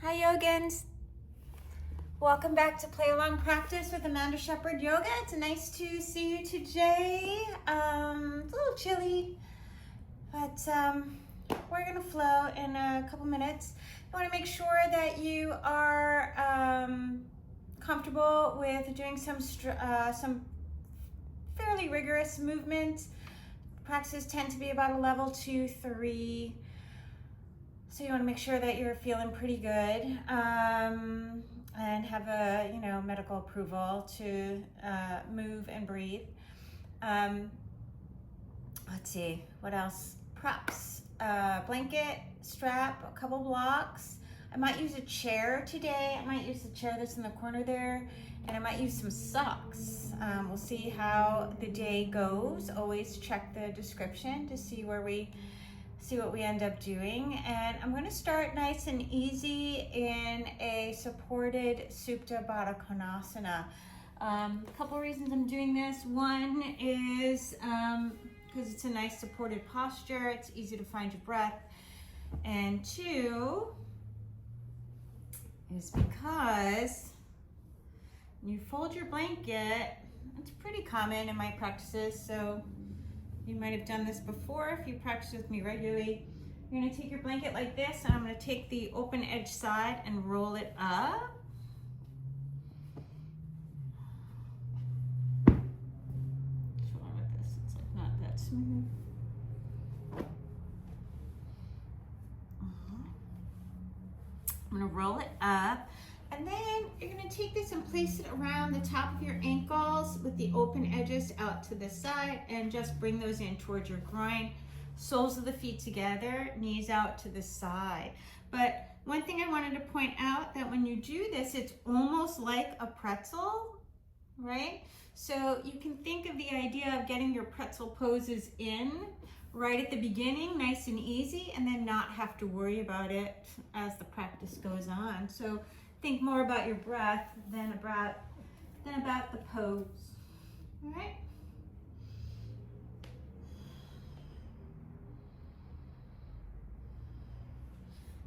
Hi yogins. Welcome back to Play Along Practice with Amanda Shepherd Yoga. It's nice to see you today. It's a little chilly, but we're gonna flow in a couple minutes. I want to make sure that you are comfortable with doing some fairly rigorous movements. Practices tend to be about a level 2, 3. So you want to make sure that you're feeling pretty good and have a medical approval to move and breathe. Let's see, what else? Props, blanket, strap, a couple blocks. I might use a chair today. I might use the chair that's in the corner there, and I might use some socks. We'll see how the day goes. Always check the description to see what we end up doing. And I'm going to start nice and easy in a supported Supta Baddha Konasana. A couple reasons I'm doing this. One is because it's a nice supported posture. It's easy to find your breath. And two is because when you fold your blanket, it's pretty common in my practices, so you might have done this before if you practice with me regularly. You're going to take your blanket like this, and I'm going to take the open edge side and roll it up. What's wrong with this? It's like not that smooth. I'm going to roll it up, and then you're going to take this and place it around the top of your ankles with the open edges out to the side, and just bring those in towards your groin. Soles of the feet together, knees out to the side. But one thing I wanted to point out, that when you do this, it's almost like a pretzel, right? So you can think of the idea of getting your pretzel poses in right at the beginning, nice and easy, and then not have to worry about it as the practice goes on. So think more about your breath than about the pose. All right?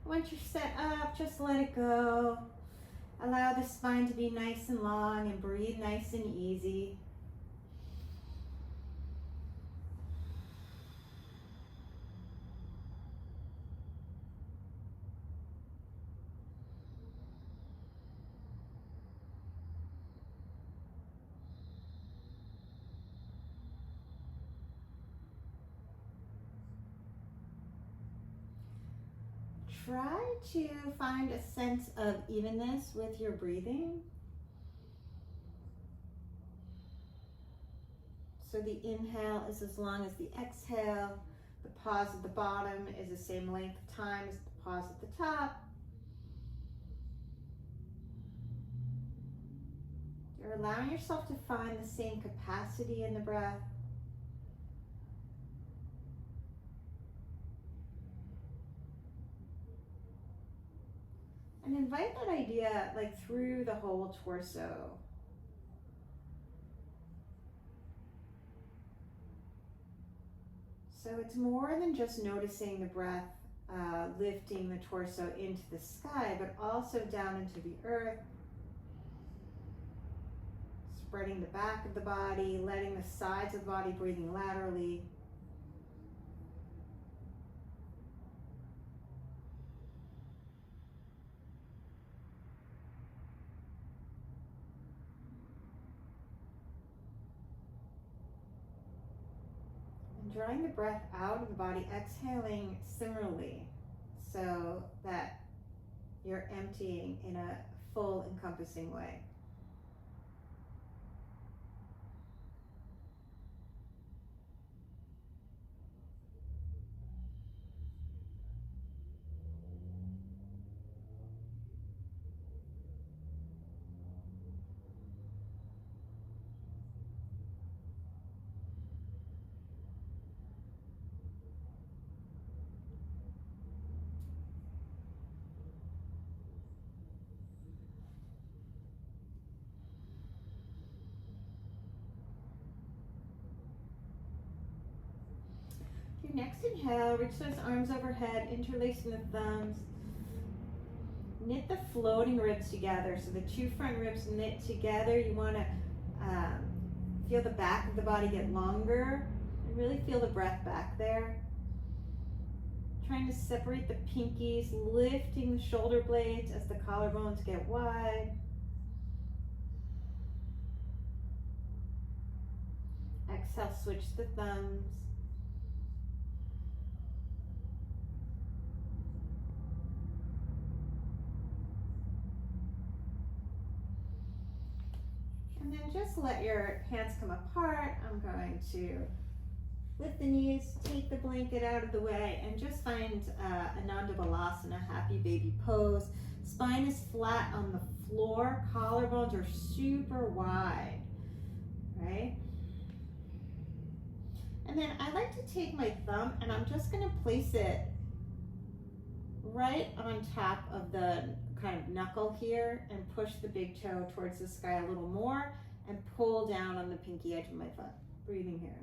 Once you're set up, just let it go. Allow the spine to be nice and long, and breathe nice and easy. Try to find a sense of evenness with your breathing. So the inhale is as long as the exhale. The pause at the bottom is the same length of time as the pause at the top. You're allowing yourself to find the same capacity in the breath. And invite that idea like through the whole torso. So it's more than just noticing the breath lifting the torso into the sky, but also down into the earth. Spreading the back of the body, letting the sides of the body breathing laterally. Drawing the breath out of the body, exhaling similarly, so that you're emptying in a full encompassing way. Your next inhale, reach those arms overhead, interlacing the thumbs. knit the floating ribs together. So the two front ribs knit together. You want to feel the back of the body get longer and really feel the breath back there. Trying to separate the pinkies, lifting the shoulder blades as the collarbones get wide. Exhale, switch the thumbs. And then just let your hands come apart. I'm going to lift the knees, take the blanket out of the way, and just find Ananda Balasana, happy baby pose. Spine is flat on the floor, collarbones are super wide, right? And then I like to take my thumb and I'm just gonna place it right on top of the kind of knuckle here and push the big toe towards the sky a little more and pull down on the pinky edge of my foot. Breathing here.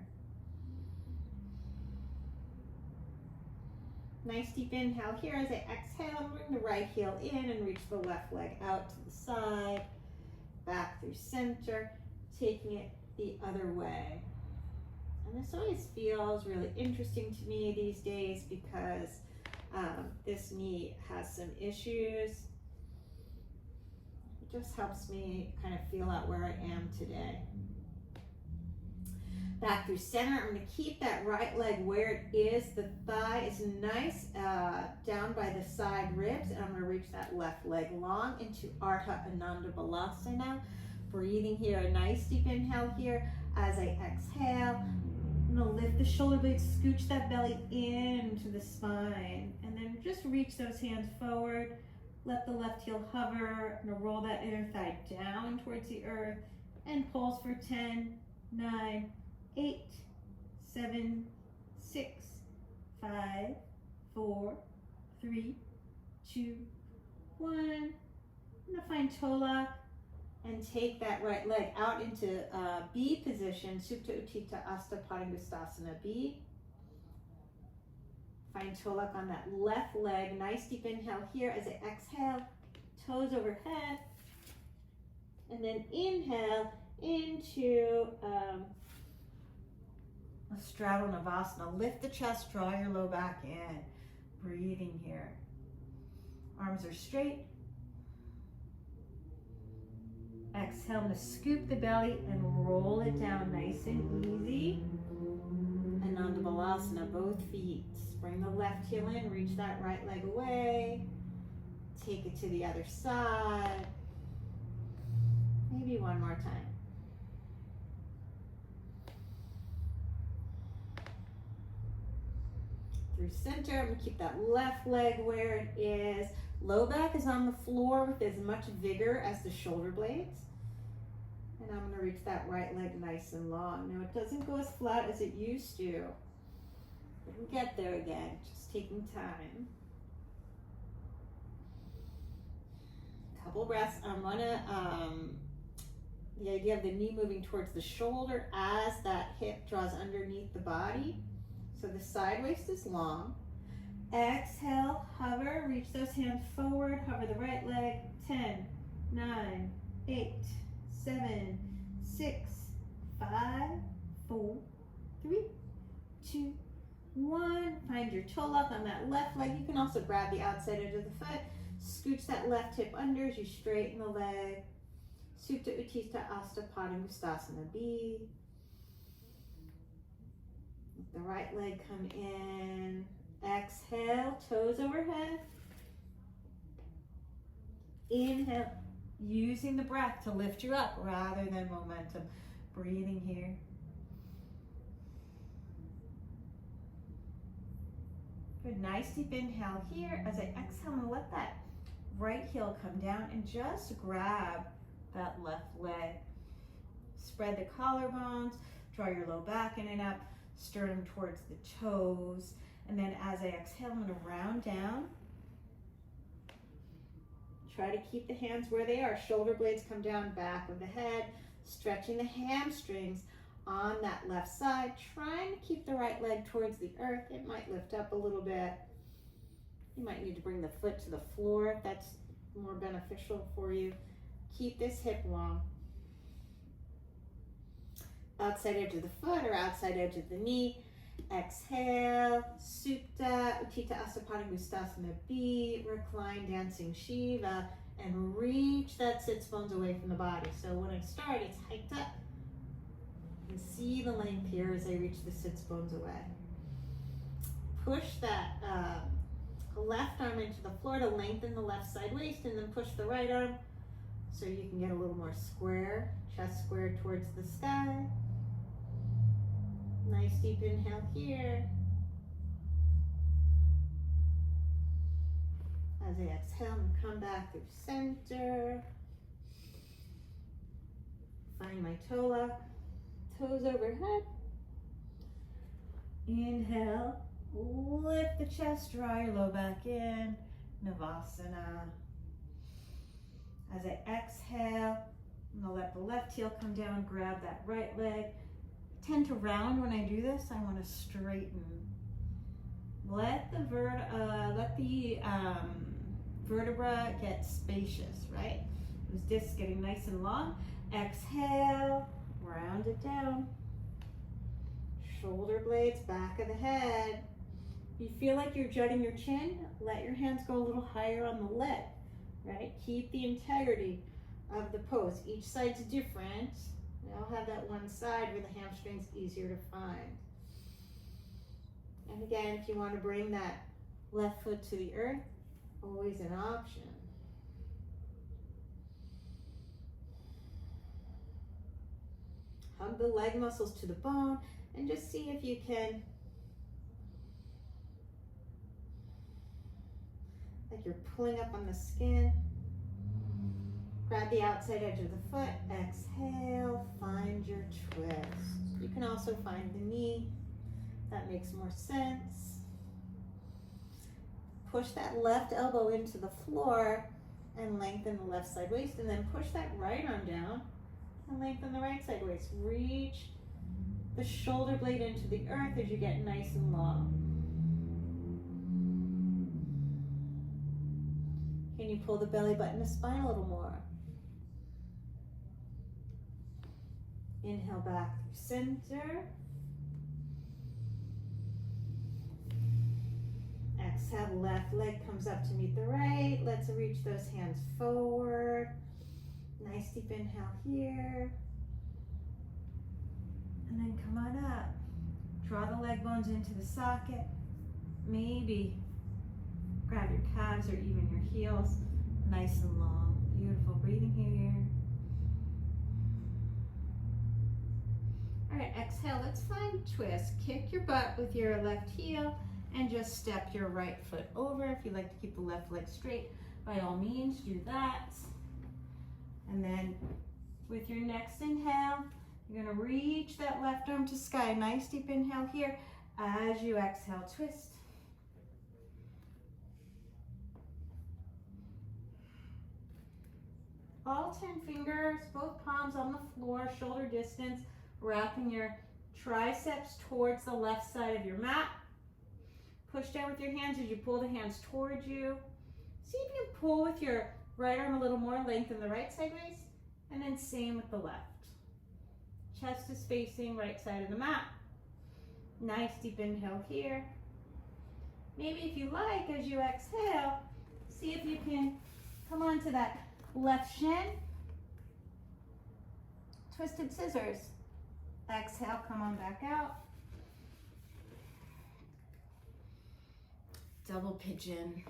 Nice deep inhale here. As I exhale, bring the right heel in and reach the left leg out to the side, back through center, taking it the other way. And this always feels really interesting to me these days because this knee has some issues. It just helps me kind of feel out where I am today. Back through center, I'm going to keep that right leg where it is. The thigh is nice down by the side ribs, and I'm going to reach that left leg long into Ardha Ananda Balasana. Breathing here, a nice deep inhale here. As I exhale, I'm going to lift the shoulder blades, scooch that belly into the spine, and then just reach those hands forward. Let the left heel hover. I'm going to roll that inner thigh down towards the earth and pulse for 10, 9, 8, 7, 6, 5, 4, 3, 2, 1. I'm going to find toe lock and take that right leg out into B position, Supta Utthita Asta Padangusthasana B. Find toe lock on that left leg. Nice deep inhale here as I exhale, toes overhead. And then inhale into straddle Navasana. Lift the chest, draw your low back in. Breathing here. Arms are straight. Exhale, I'm going to scoop the belly and roll it down nice and easy. Ananda Balasana, both feet. Bring the left heel in, reach that right leg away. Take it to the other side. Maybe one more time. Through center, I'm going to keep that left leg where it is. Low back is on the floor with as much vigor as the shoulder blades. And I'm going to reach that right leg nice and long. Now it doesn't go as flat as it used to. We'll get there again, just taking time. Couple breaths. I'm going to, the idea of the knee moving towards the shoulder as that hip draws underneath the body. So the side waist is long. Exhale, hover, reach those hands forward, hover the right leg. 10, 9, 8, 7, 6, 5, 4, 3, 2, 1. Find your toe lock on that left leg. You can also grab the outside edge of the foot. Scooch that left hip under as you straighten the leg. Supta Utthita Asta Padangusthasana B. Let the right leg come in. Exhale, toes overhead. Inhale, using the breath to lift you up rather than momentum. Breathing here. Good, nice deep inhale here. As I exhale, I'm going to let that right heel come down and just grab that left leg. Spread the collarbones, draw your low back in and up, sternum towards the toes. And then as I exhale, I'm going to round down. Try to keep the hands where they are. Shoulder blades come down, back of the head, stretching the hamstrings on that left side, trying to keep the right leg towards the earth. It might lift up a little bit. You might need to bring the foot to the floor if that's more beneficial for you. Keep this hip long. Outside edge of the foot or outside edge of the knee. Exhale, Supta, Utthita Asapadakoundinyasana B, recline dancing Shiva, and reach that sits bones away from the body. So when I start, it's hiked up. And see the length here as I reach the sits bones away. Push that left arm into the floor to lengthen the left side waist, and then push the right arm so you can get a little more square, chest square towards the sky. Nice deep inhale here. As I exhale, and come back through center. Find my tola, toes overhead. Inhale, lift the chest, draw your low back in, Navasana. As I exhale, I'm gonna let the left heel come down, grab that right leg. Tend to round when I do this. I want to straighten. Let the vertebra get spacious, right? Those discs getting nice and long. Exhale, round it down. Shoulder blades, back of the head. If you feel like you're jutting your chin, let your hands go a little higher on the leg, right? Keep the integrity of the pose. Each side's different. We all have that one side where the hamstring's easier to find. And again, if you want to bring that left foot to the earth, always an option. Hug the leg muscles to the bone and just see if you can, like you're pulling up on the skin. Grab the outside edge of the foot, exhale, find your twist. You can also find the knee, that makes more sense. Push that left elbow into the floor and lengthen the left side waist, and then push that right arm down and lengthen the right side waist. Reach the shoulder blade into the earth as you get nice and long. Can you pull the belly button to spine a little more? Inhale back through center. Exhale, left leg comes up to meet the right. Let's reach those hands forward. Nice deep inhale here. And then come on up. Draw the leg bones into the socket. Maybe grab your calves or even your heels. Nice and long. Beautiful breathing here. All right, exhale, let's find a twist. Kick your butt with your left heel and just step your right foot over. If you like to keep the left leg straight, by all means, do that. And then with your next inhale, you're gonna reach that left arm to sky. Nice deep inhale here. As you exhale, twist. All 10 fingers, both palms on the floor, shoulder distance, wrapping your triceps towards the left side of your mat. Push down with your hands as you pull the hands towards you. See if you can pull with your right arm a little more, lengthen the right side waist, and then same with the left. Chest is facing right side of the mat. Nice deep inhale here. Maybe if you like, as you exhale, see if you can come onto that left shin. Twisted scissors. Exhale, come on back out. Double pigeon.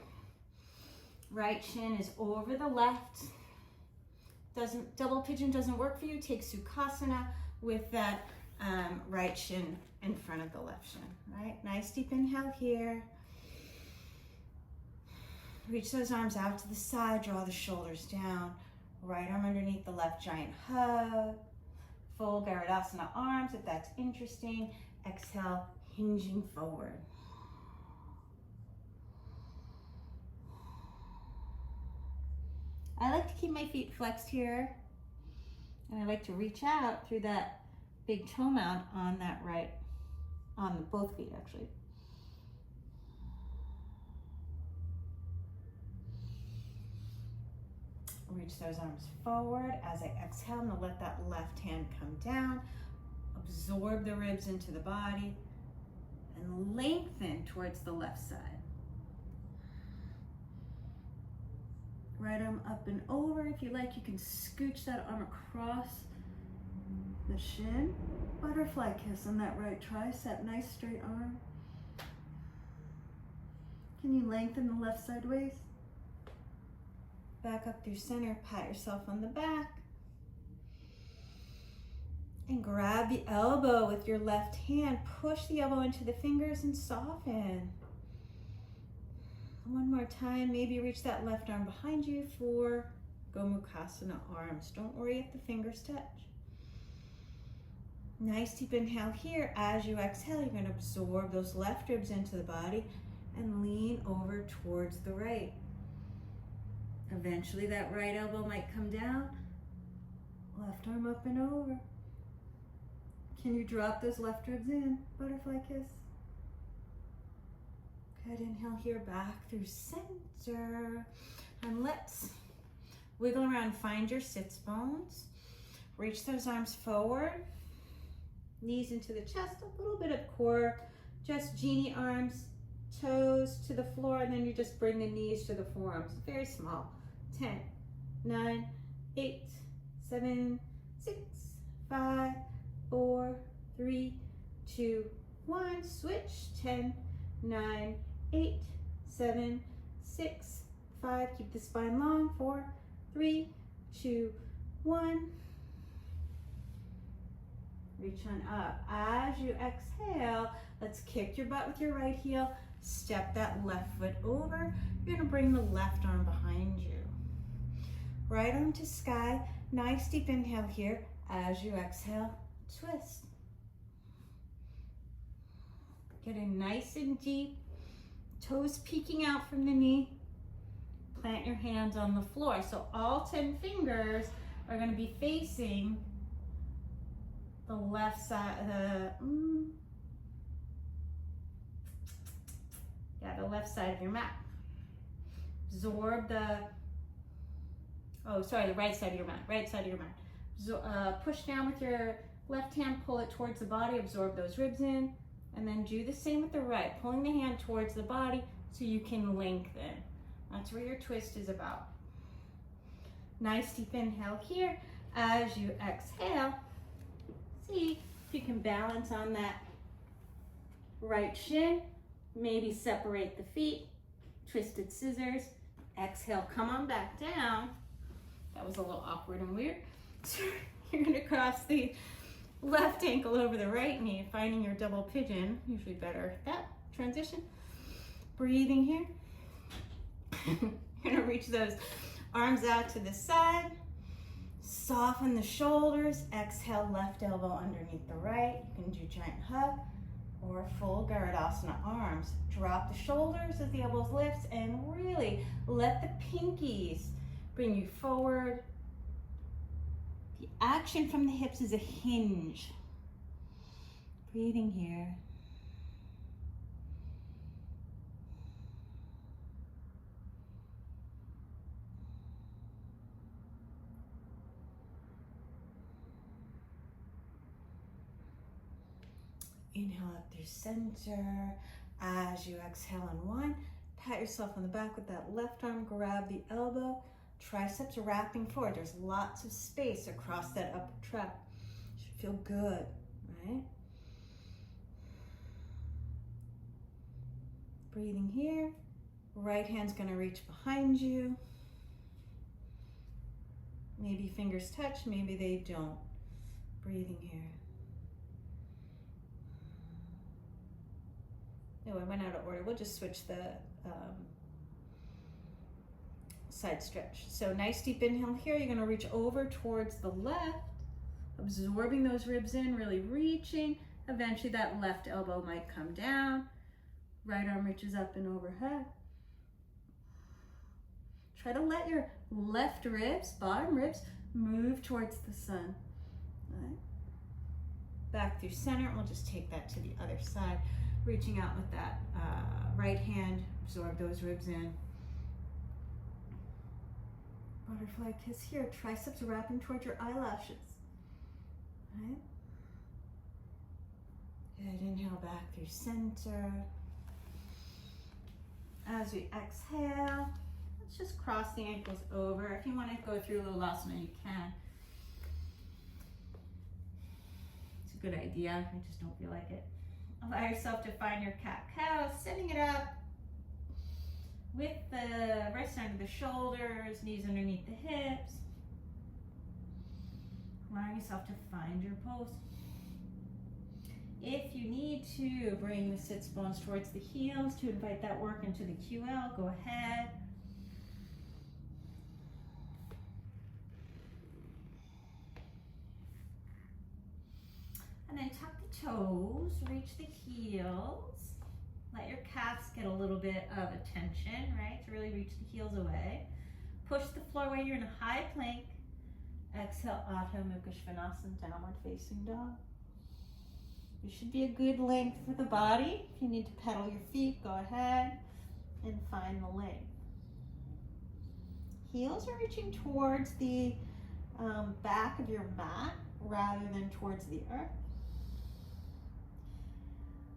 Right shin is over the left. Double pigeon doesn't work for you, take Sukhasana with that right shin in front of the left shin, right? Nice deep inhale here. Reach those arms out to the side, draw the shoulders down. Right arm underneath the left giant hug. Full Garudasana arms if that's interesting. Exhale, hinging forward. I like to keep my feet flexed here, and I like to reach out through that big toe mound on that right, on both feet actually. Reach those arms forward. As I exhale, I'm gonna let that left hand come down. Absorb the ribs into the body and lengthen towards the left side. Right arm up and over. If you like, you can scooch that arm across the shin. Butterfly kiss on that right tricep. Nice straight arm. Can you lengthen the left side waist? Back up through center. Pat yourself on the back. And grab the elbow with your left hand. Push the elbow into the fingers and soften. One more time. Maybe reach that left arm behind you for Gomukhasana arms. Don't worry if the fingers touch. Nice deep inhale here. As you exhale, you're going to absorb those left ribs into the body and lean over towards the right. Eventually that right elbow might come down. Left arm up and over. Can you drop those left ribs in? Butterfly kiss. Good, inhale here, back through center. And let's wiggle around, find your sits bones. Reach those arms forward. Knees into the chest, a little bit of core. Just genie arms, toes to the floor, and then you just bring the knees to the forearms. Very small. 10, 9, 8, 7, 6, 5, 4, 3, 2, 1. Switch. 10, 9, 8, 7, 6, 5. Keep the spine long. 4, 3, 2, 1. Reach on up. As you exhale, let's kick your butt with your right heel. Step that left foot over. You're going to bring the left arm behind you. Right arm to sky. Nice deep inhale here. As you exhale, twist. Getting nice and deep. Toes peeking out from the knee. Plant your hands on the floor. So all 10 fingers are going to be facing the left side, the left side of your mat. Absorb the right side of your mat, push down with your left hand, pull it towards the body, absorb those ribs in, and then do the same with the right, pulling the hand towards the body so you can lengthen. That's where your twist is about. Nice deep inhale here. As you exhale, see if you can balance on that right shin. Maybe separate the feet, twisted scissors. Exhale, come on back down. That was a little awkward and weird. So you're gonna cross the left ankle over the right knee, finding your double pigeon. Usually better at that transition. Breathing here. You're gonna reach those arms out to the side. Soften the shoulders. Exhale, left elbow underneath the right. You can do giant hug or full Garudasana arms. Drop the shoulders as the elbows lift and really let the pinkies bring you forward. The action from the hips is a hinge. Breathing here. Inhale up through center. As you exhale on one, pat yourself on the back with that left arm, grab the elbow, triceps wrapping forward. There's lots of space across that upper trap. Should feel good, right? Breathing here. Right hand's gonna reach behind you. Maybe fingers touch, maybe they don't. Breathing here. No, I went out of order. We'll just switch the side stretch. So nice deep inhale here. You're gonna reach over towards the left, absorbing those ribs in, really reaching. Eventually that left elbow might come down. Right arm reaches up and overhead. Try to let your left ribs, bottom ribs, move towards the sun. All right. Back through center. We'll just take that to the other side. Reaching out with that right hand, absorb those ribs in. Butterfly kiss here. Triceps wrapping towards your eyelashes. Right? Good. Inhale back through center. As we exhale, let's just cross the ankles over. If you want to go through Urbana, you can. It's a good idea. I just don't feel like it. Allow yourself to find your cat-cow, setting it up with the wrists under the shoulders, knees underneath the hips. Allowing yourself to find your pose. If you need to bring the sits bones towards the heels to invite that work into the QL, go ahead. And then tuck the toes, reach the heels. Let your calves get a little bit of attention, right? To really reach the heels away. Push the floor away, you're in a high plank. Exhale, Ardha Visvamitra, downward facing dog. You should be a good length for the body. If you need to pedal your feet, go ahead and find the length. Heels are reaching towards the back of your mat rather than towards the earth.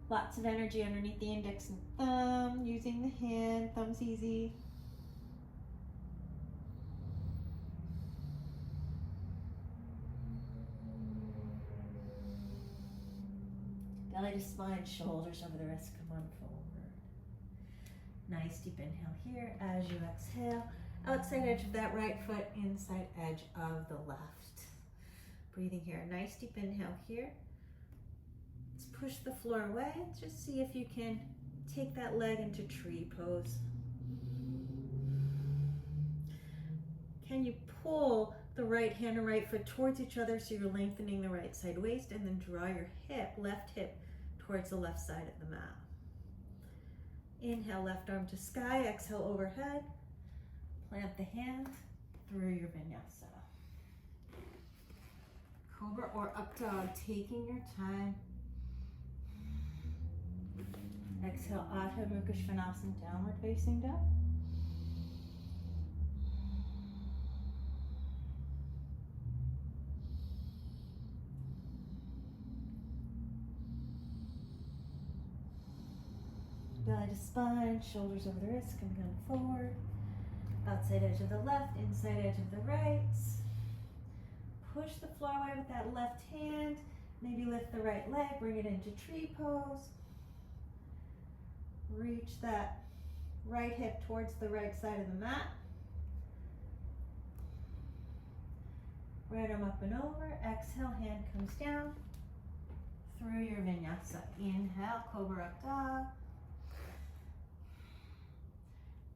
Lots of energy underneath the index and thumb, using the hand, thumb's easy. Belly to spine, shoulders over the wrist, come on forward. Nice deep inhale here as you exhale. Outside edge of that right foot, inside edge of the left. Breathing here, nice deep inhale here. Let's push the floor away. Just see if you can take that leg into tree pose. Can you pull the right hand and right foot towards each other so you're lengthening the right side waist, and then draw your hip, left hip, towards the left side of the mat. Inhale, left arm to sky, exhale overhead. Plant the hand through your vinyasa. Cobra or up dog, taking your time. Exhale, Ardha Visvamitra, downward facing dog. Belly to spine, shoulders over the wrists, coming on forward. Outside edge of the left, inside edge of the right. Push the floor away with that left hand. Maybe lift the right leg, bring it into tree pose. Reach that right hip towards the right side of the mat. Right arm up and over. Exhale, hand comes down through your vinyasa. Inhale, cobra up dog.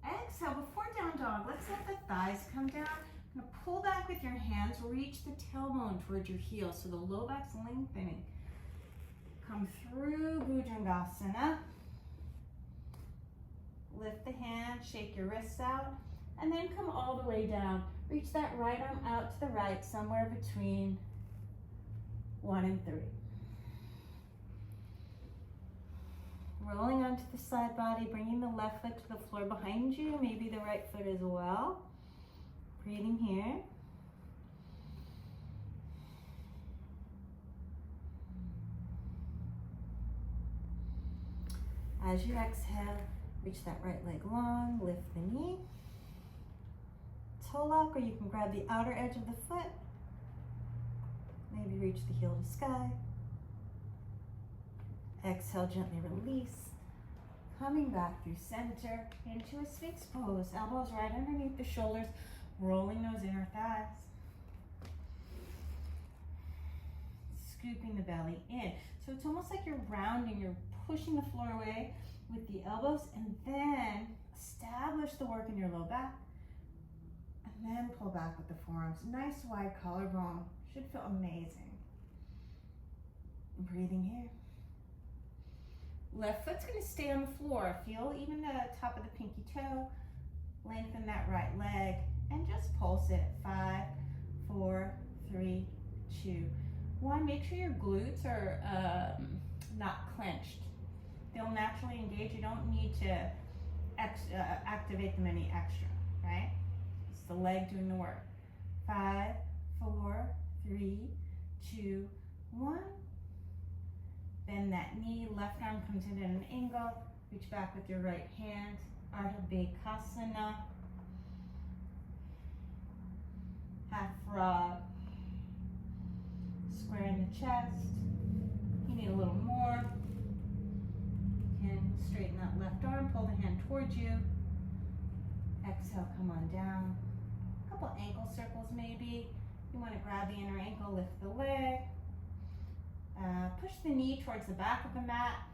Exhale, before down dog, let's let the thighs come down. I'm going to pull back with your hands, reach the tailbone towards your heels so the low back's lengthening. Come through bhujangasana. Lift the hand, shake your wrists out, and then come all the way down. Reach that right arm out to the right, somewhere between 1 and 3. Rolling onto the side body, bringing the left foot to the floor behind you, maybe the right foot as well. Breathing here. As you exhale, reach that right leg long, lift the knee. Toe lock, or you can grab the outer edge of the foot. Maybe reach the heel to sky. Exhale, gently release. Coming back through center into a sphinx pose. Elbows right underneath the shoulders, rolling those inner thighs. Scooping the belly in. So it's almost like you're rounding, you're pushing the floor away with the elbows, and then establish the work in your low back. And then pull back with the forearms. Nice wide collarbone. Should feel amazing. Breathing here. Left foot's going to stay on the floor. Feel even the top of the pinky toe. Lengthen that right leg and just pulse it. 5, 4, 3, 2, 1. Make sure your glutes are not clenched. They'll naturally engage. You don't need to activate them any extra, right? It's the leg doing the work. 5, 4, 3, 2, 1. Bend that knee, left arm comes in at an angle. Reach back with your right hand. Ardhachandrasana. Half frog. Square in the chest. You need a little more. You can straighten that left arm, pull the hand towards you. Exhale, come on down. A couple ankle circles maybe. You want to grab the inner ankle, lift the leg. Push the knee towards the back of the mat.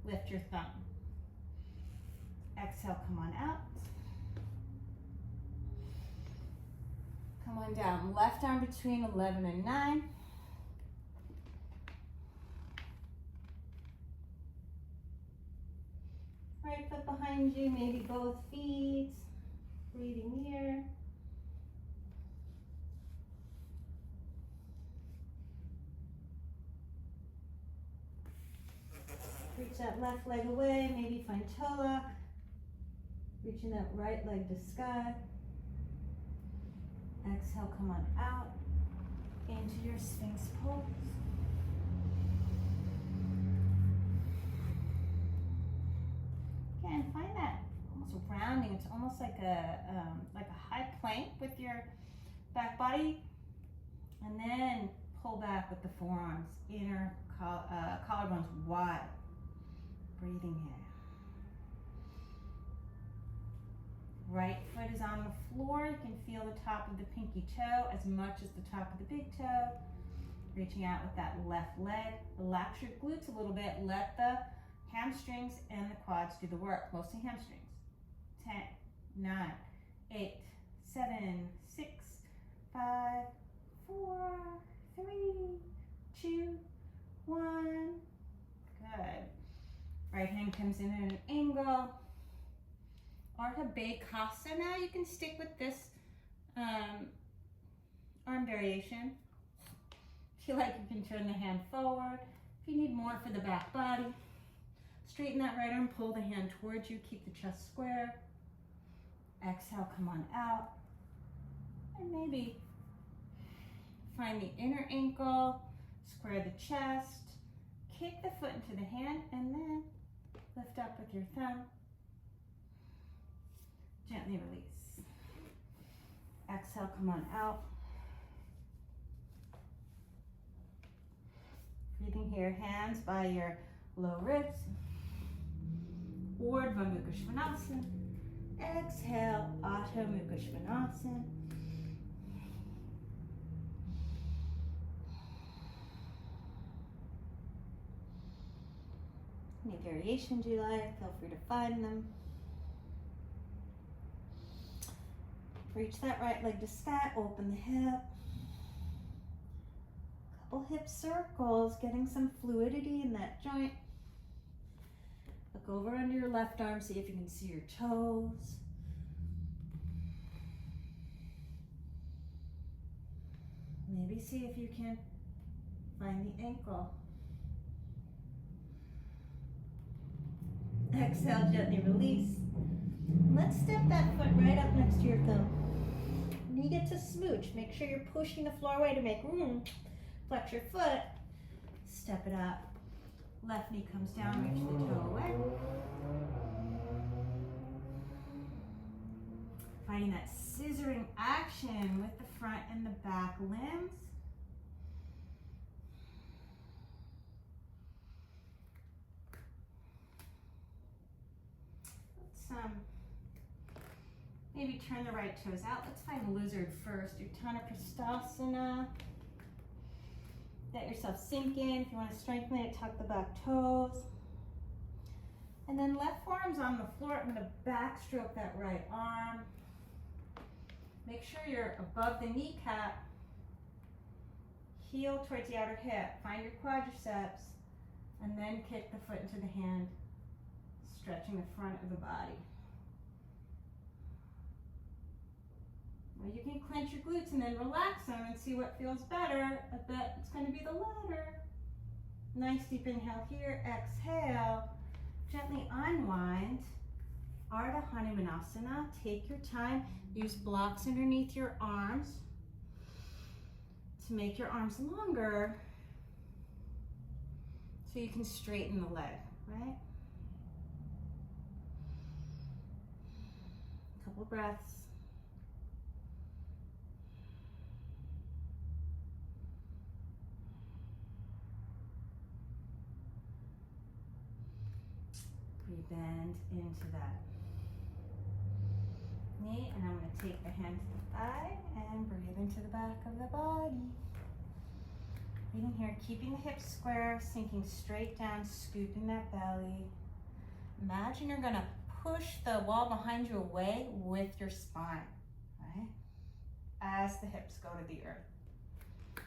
Lift your thumb. Exhale, come on out. Come on down. Left arm between 11 and 9. Right foot behind you, maybe both feet. Breathing here. Reach that left leg away, maybe find toe lock. Reaching that right leg to sky. Exhale, come on out into your Sphinx pose. Again, find that almost rounding. It's almost like a high plank with your back body, and then pull back with the forearms, inner collarbones wide. Breathing here. Right foot is on the floor. You can feel the top of the pinky toe as much as the top of the big toe. Reaching out with that left leg. Relax your glutes a little bit. Let the hamstrings and the quads do the work. Mostly hamstrings. 10, 9, 8, 7, 6, 5, 4, 3, 2, 1. Good. Right hand comes in at an angle. Ardhachandrasana. You can stick with this arm variation. Feel like you can turn the hand forward. If you need more for the back body, straighten that right arm, pull the hand towards you, keep the chest square. Exhale, come on out. And maybe find the inner ankle, square the chest, kick the foot into the hand, and then lift up with your thumb. Gently release. Exhale, come on out. Breathing here, hands by your low ribs. Urdhva Mukha Svanasana. Exhale, Adho Mukha Svanasana. Any variations you like, feel free to find them. Reach that right leg to sky, open the hip. Couple hip circles, getting some fluidity in that joint. Look over under your left arm, see if you can see your toes. Maybe see if you can find the ankle. Exhale, gently release. Let's step that foot right up next to your thumb. Knee gets a smooch. Make sure you're pushing the floor away to make room. Flex your foot. Step it up. Left knee comes down, reach the toe away. Finding that scissoring action with the front and the back limbs. Let's maybe turn the right toes out. Let's find lizard first. Trikonasana. Let yourself sink in. If you want to strengthen it, tuck the back toes. And then left forearm's on the floor. I'm going to backstroke that right arm. Make sure you're above the kneecap. Heel towards the outer hip. Find your quadriceps. And then kick the foot into the hand, stretching the front of the body. Well, you can clench your glutes and then relax them and see what feels better. I bet it's going to be the latter. Nice deep inhale here. Exhale. Gently unwind. ardhachandrasana. Take your time. Use blocks underneath your arms to make your arms longer so you can straighten the leg, right? A couple breaths. Bend into that knee, and I'm going to take the hand to the thigh and breathe into the back of the body. Breathing here, keeping the hips square, sinking straight down, scooping that belly. Imagine you're going to push the wall behind you away with your spine, right? As the hips go to the earth.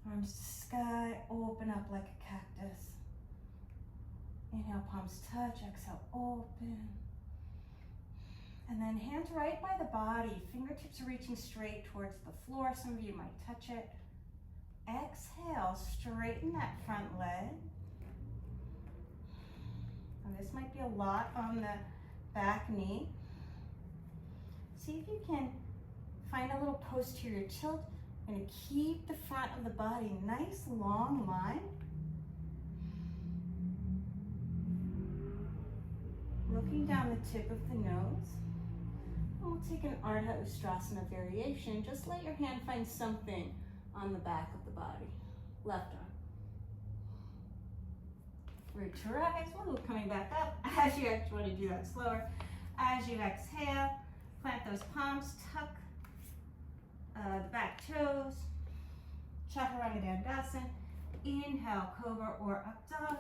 Arms to sky, open up like a cactus. Inhale, palms touch, exhale, open. And then hands right by the body, fingertips reaching straight towards the floor. Some of you might touch it. Exhale, straighten that front leg. And this might be a lot on the back knee. See if you can find a little posterior tilt. I'm going to keep the front of the body nice, long line. Looking down the tip of the nose. And we'll take an ardha ustrasana variation. Just let your hand find something on the back of the body. Left arm. Root to rise. Woo, coming back up. As you actually want to do that slower. As you exhale, plant those palms, tuck the back toes. Chaturanga dandasana. Inhale, cobra or up dog.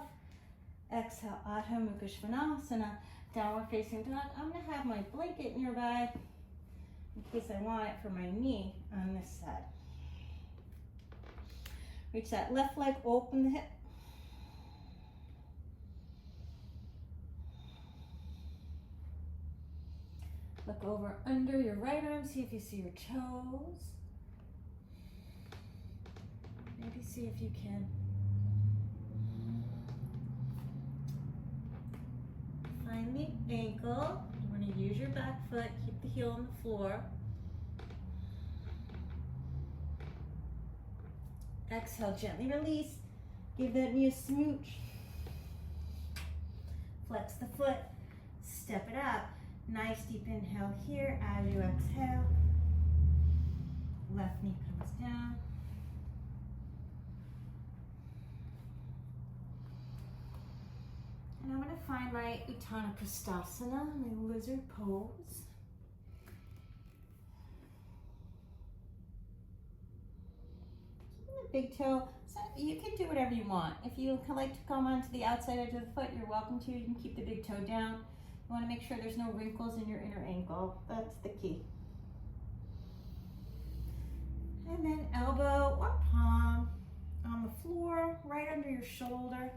Exhale, Adho Mukha Svanasana. Downward facing dog. I'm going to have my blanket nearby in case I want it for my knee on this side. Reach that left leg, open the hip. Look over under your right arm, see if you see your toes. Maybe see if you can find the ankle. You want to use your back foot, keep the heel on the floor. Exhale, gently release. Give that knee a smooch. Flex the foot, step it up. Nice deep inhale here as you exhale. Left knee comes down. And I'm going to find my Uttanapastasana, my lizard pose. Keeping the big toe, so you can do whatever you want. If you like to come onto the outside edge of the foot, you're welcome to. You can keep the big toe down. You want to make sure there's no wrinkles in your inner ankle. That's the key. And then elbow or palm on the floor, right under your shoulder.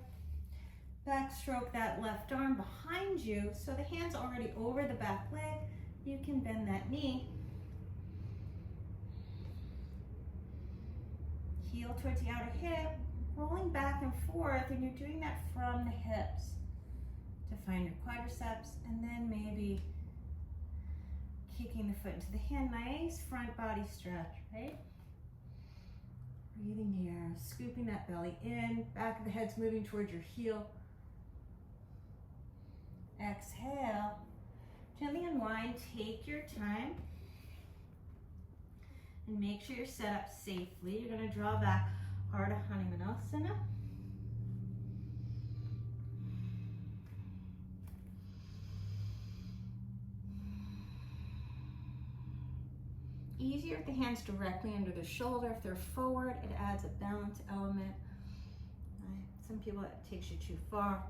Backstroke that left arm behind you, so the hand's already over the back leg. You can bend that knee. Heel towards the outer hip, rolling back and forth, and you're doing that from the hips to find your quadriceps, and then maybe kicking the foot into the hand. Nice front body stretch, right? Breathing here, scooping that belly in, back of the head's moving towards your heel. Exhale, gently unwind, take your time, and make sure you're set up safely. You're going to draw back ardhachandrasana. Easier if the hand's directly under the shoulder. If they're forward, it adds a balance element. Some people, it takes you too far.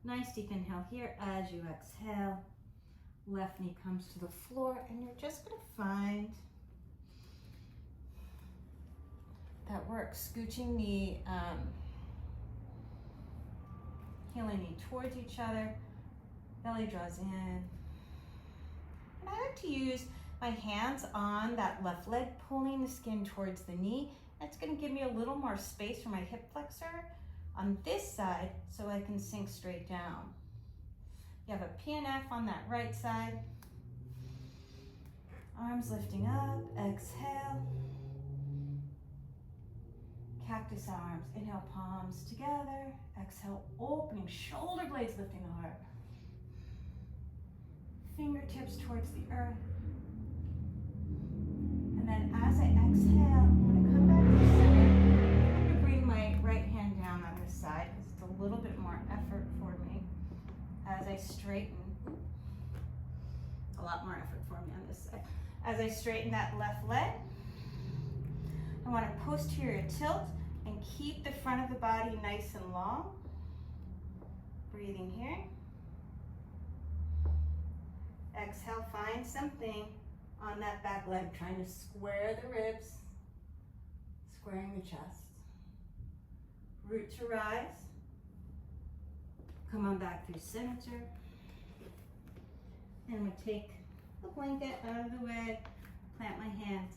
Nice deep inhale here as you exhale. Left knee comes to the floor, and you're just going to find that work, scooching the heel and knee towards each other. Belly draws in. And I like to use my hands on that left leg, pulling the skin towards the knee, That's going to give me a little more space for my hip flexor on this side so I can sink straight down. You have a PNF on that right side. Arms lifting up, exhale. Cactus arms, inhale, palms together. Exhale, opening, shoulder blades lifting the heart. Fingertips towards the earth. And then as I exhale, I'm going to come back to the center. I'm going to bring my right hand down on this side because it's a little bit more effort for me as I straighten. A lot more effort for me on this side. As I straighten that left leg, I want to posterior tilt and keep the front of the body nice and long. Breathing here. Exhale, find something on that back leg, trying to square the ribs, squaring the chest. Root to rise. Come on back through center. And we take the blanket out of the way, plant my hands.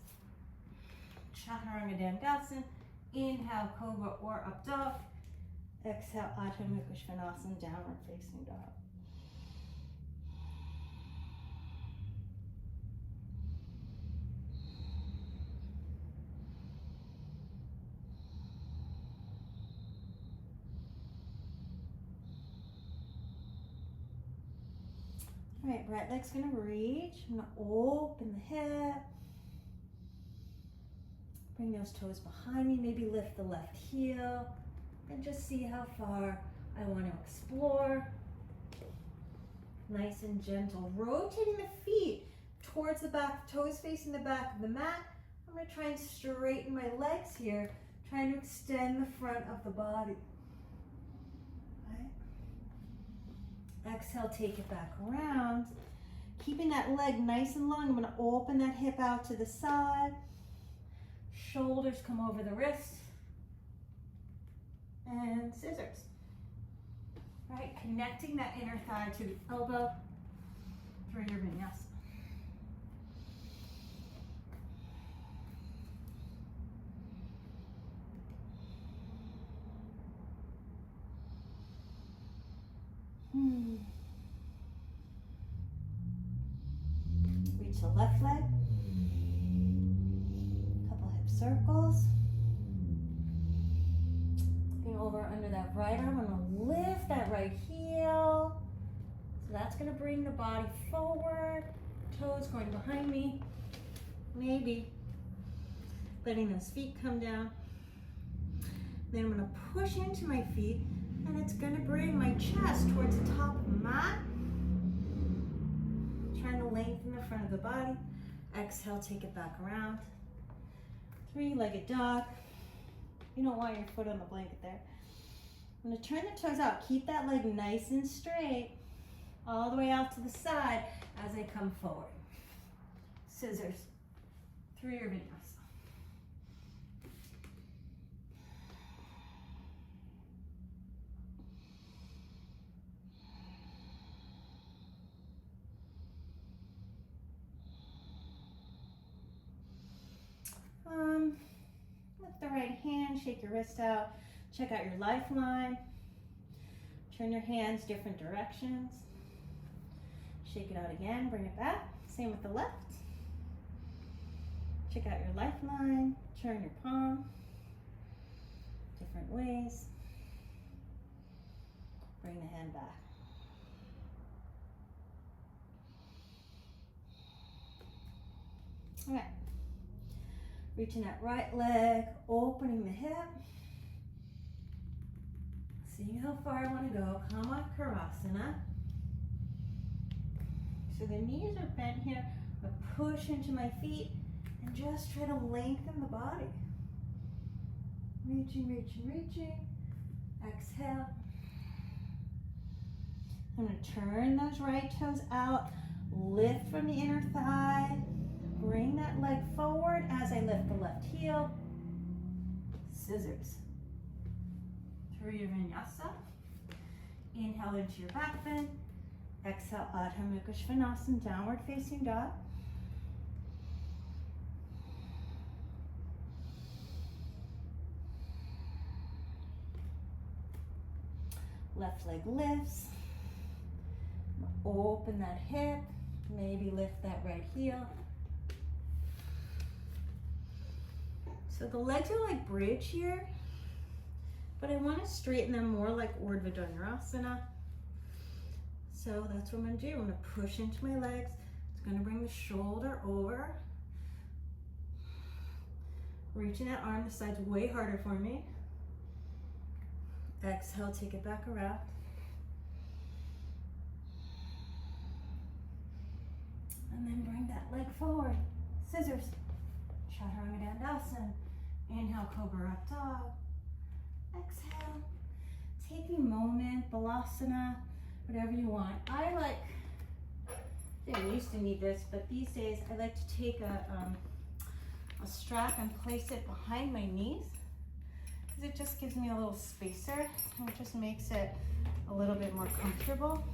Chaturanga. Inhale, cobra or up dog. Exhale, ardhachandrasana, downward facing dog. All right, right leg's gonna reach. I'm gonna open the hip. Bring those toes behind me, maybe lift the left heel, and just see how far I want to explore. Nice and gentle, rotating the feet towards the back, toes facing the back of the mat. I'm going to try and straighten my legs here, trying to extend the front of the body. Right. Exhale, take it back around. Keeping that leg nice and long, I'm going to open that hip out to the side. Shoulders come over the wrist. And scissors. Right, connecting that inner thigh to the elbow for your vinyasa. Reach the left leg. Couple hip circles. Looking over under that right arm. I'm going to lift that right heel. So that's going to bring the body forward. Toes going behind me. Maybe letting those feet come down. Then I'm going to push into my feet. And it's going to bring my chest towards the top of the mat. Trying to lengthen the front of the body. Exhale, take it back around. Three-legged dog. You don't want your foot on the blanket there. I'm going to turn the toes out. Keep that leg nice and straight. All the way out to the side as I come forward. Scissors through your vinyasa. Lift the right hand, shake your wrist out, check out your lifeline. Turn your hands different directions. Shake it out again, bring it back. Same with the left. Check out your lifeline, turn your palm different ways. Bring the hand back. All right. Reaching that right leg, opening the hip. Seeing how far I want to go. Kamalakarasana. So the knees are bent here. I push into my feet and just try to lengthen the body. Reaching, reaching, reaching. Exhale. I'm going to turn those right toes out. Lift from the inner thigh. Bring that leg forward as I lift the left heel. Scissors. Through your vinyasa. Inhale into your back bend. Exhale, ardhachandrasana, downward facing dog. Left leg lifts. Open that hip. Maybe lift that right heel. So the legs are like bridge here, but I want to straighten them more like dhanurasana. So that's what I'm going to do. I'm going to push into my legs. It's going to bring the shoulder over. Reaching that arm, the side's way harder for me. Exhale, take it back around. And then bring that leg forward. Scissors. Chaturanga. Inhale, cobra up dog. Exhale. Take a moment, balasana, whatever you want. I didn't used to need this, but these days I like to take a strap and place it behind my knees, because it just gives me a little spacer and it just makes it a little bit more comfortable.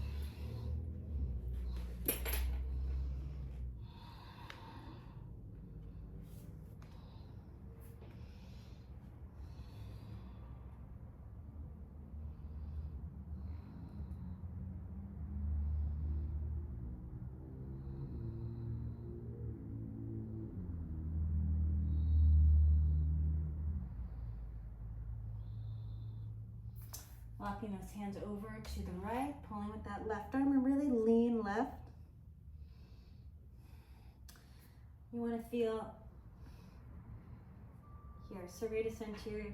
Walking those hands over to the right, pulling with that left arm and really lean left. You want to feel here, serratus anterior.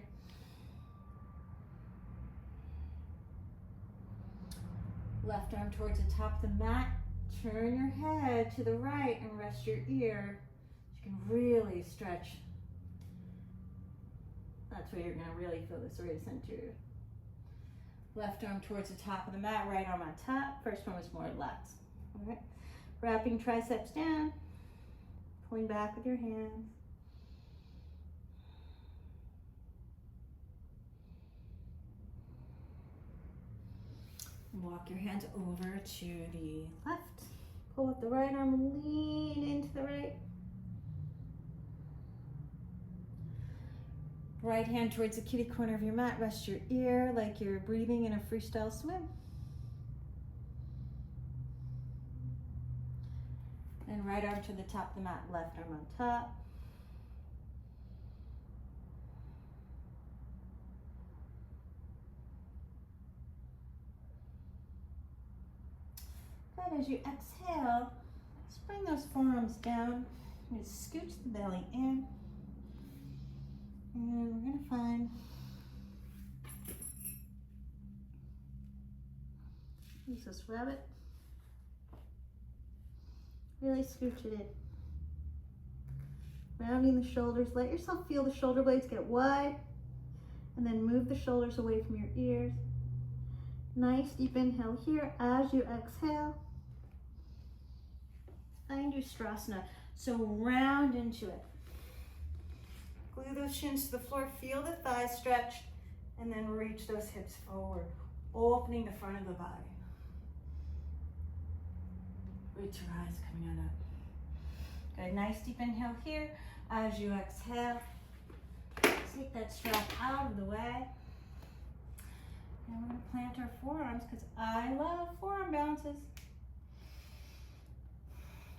Left arm towards the top of the mat. Turn your head to the right and rest your ear. You can really stretch. That's where you're going to really feel the serratus anterior. Left arm towards the top of the mat, right arm on top. First one was more lats. All right. Wrapping triceps down, pulling back with your hands. Walk your hands over to the left. Pull with the right arm, lean into the right. Right hand towards the kitty corner of your mat. Rest your ear like you're breathing in a freestyle swim. And right arm to the top of the mat, left arm on top. Good. As you exhale, just bring those forearms down. Just scooch the belly in. And we're going to find, use this rabbit, really scooch it in. Rounding the shoulders, let yourself feel the shoulder blades get wide, and then move the shoulders away from your ears. Nice deep inhale here. As you exhale, find ustrasana, so round into it. Glue those shins to the floor, feel the thighs stretch, and then reach those hips forward, opening the front of the body. Reach your eyes coming on up. Good, nice deep inhale here. As you exhale, take that strap out of the way. And we're going to plant our forearms because I love forearm bounces.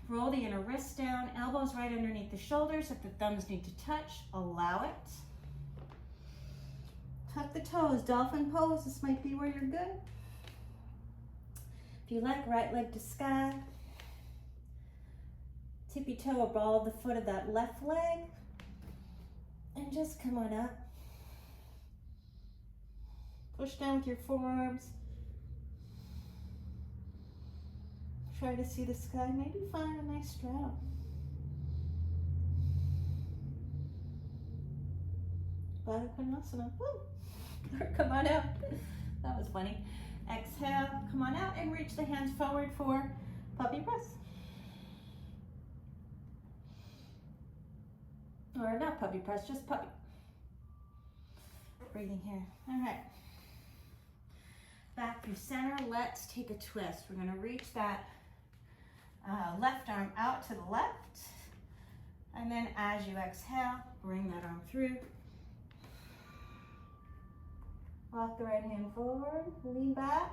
Roll the inner wrist down, elbows right underneath the shoulders. If the thumbs need to touch, allow it. Tuck the toes, dolphin pose. This might be where you're good. If you like, right leg to sky. Tippy toe or ball of the foot of that left leg. And just come on up. Push down with your forearms. Try to see the sky, maybe find a nice straddle. Balabakasana. Woo! Come on out. That was funny. Exhale, come on out and reach the hands forward for puppy press. Or not puppy press, just puppy. Breathing here. All right. Back through center. Let's take a twist. We're going to reach that left arm out to the left, and then as you exhale, bring that arm through. Walk the right hand forward, lean back.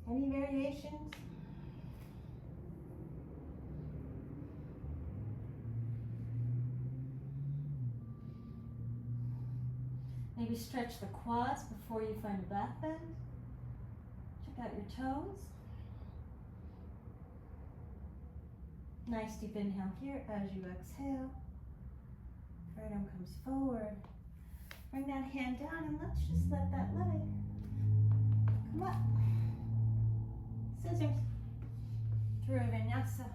Any variations? Maybe stretch the quads before you find a back bend. Check out your toes. Nice deep inhale here as you exhale. Right arm comes forward. Bring that hand down and let's just let that leg come up. Scissors. Through Vinyasa.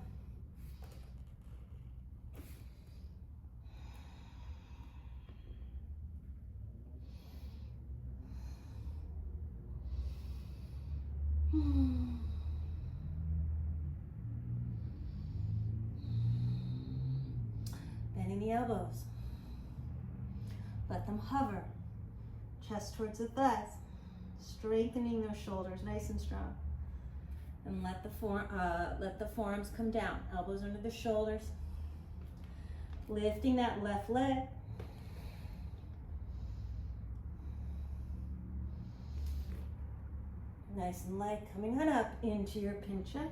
Bending the elbows. Let them hover. Chest towards the thighs. Strengthening those shoulders nice and strong. And let the forearms come down. Elbows under the shoulders. Lifting that left leg. Nice and light, coming on up into your pincha.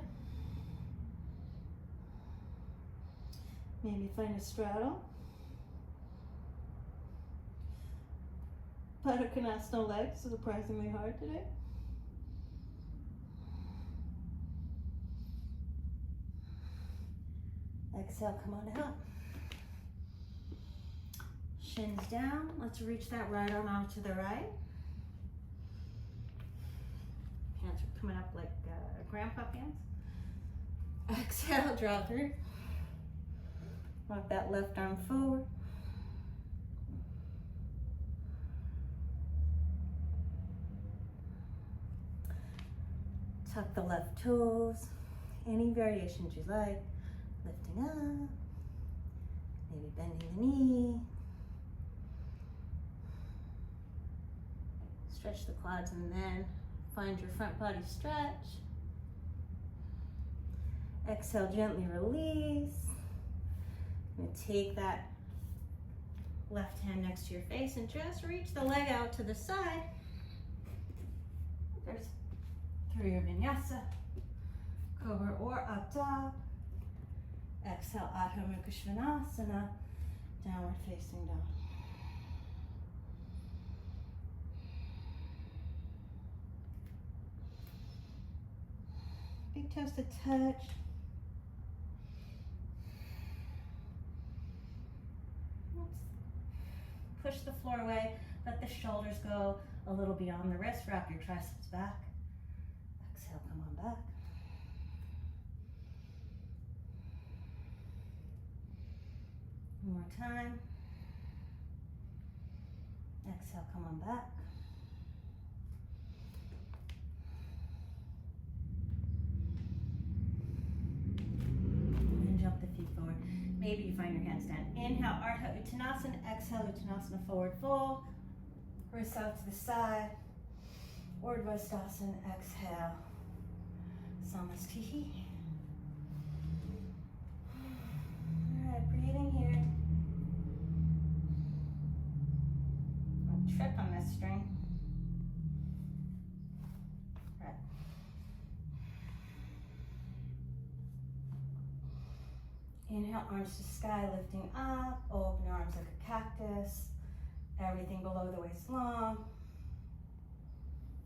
Maybe find a straddle. Ekapadakoundinyasana legs are surprisingly hard today. Exhale, come on out. Shins down. Let's reach that right arm out to the right. Hands are coming up like grandpa hands. Exhale, draw through. Walk that left arm forward. Tuck the left toes. Any variations you like. Lifting up. Maybe bending the knee. Stretch the quads and then find your front body stretch. Exhale, gently release. I'm going to take that left hand next to your face and just reach the leg out to the side. There's through your Vinyasa, cobra or up dog. Exhale, ardhachandrasana, downward facing dog. Big toes to touch. Push the floor away. Let the shoulders go a little beyond the wrist. Wrap your triceps back. Exhale, come on back. One more time. Exhale, come on back. And jump the feet forward. Maybe you find your hands down. Inhale, ardhachandrasana. Exhale, uttanasana, forward fold. Wrists out to the side. Vasisthasana. Exhale. Samasthihi. All right, breathing here. Don't trip on this string. All right. Inhale, arms to sky, lifting up. Open your arms like a cactus. Everything below the waist long.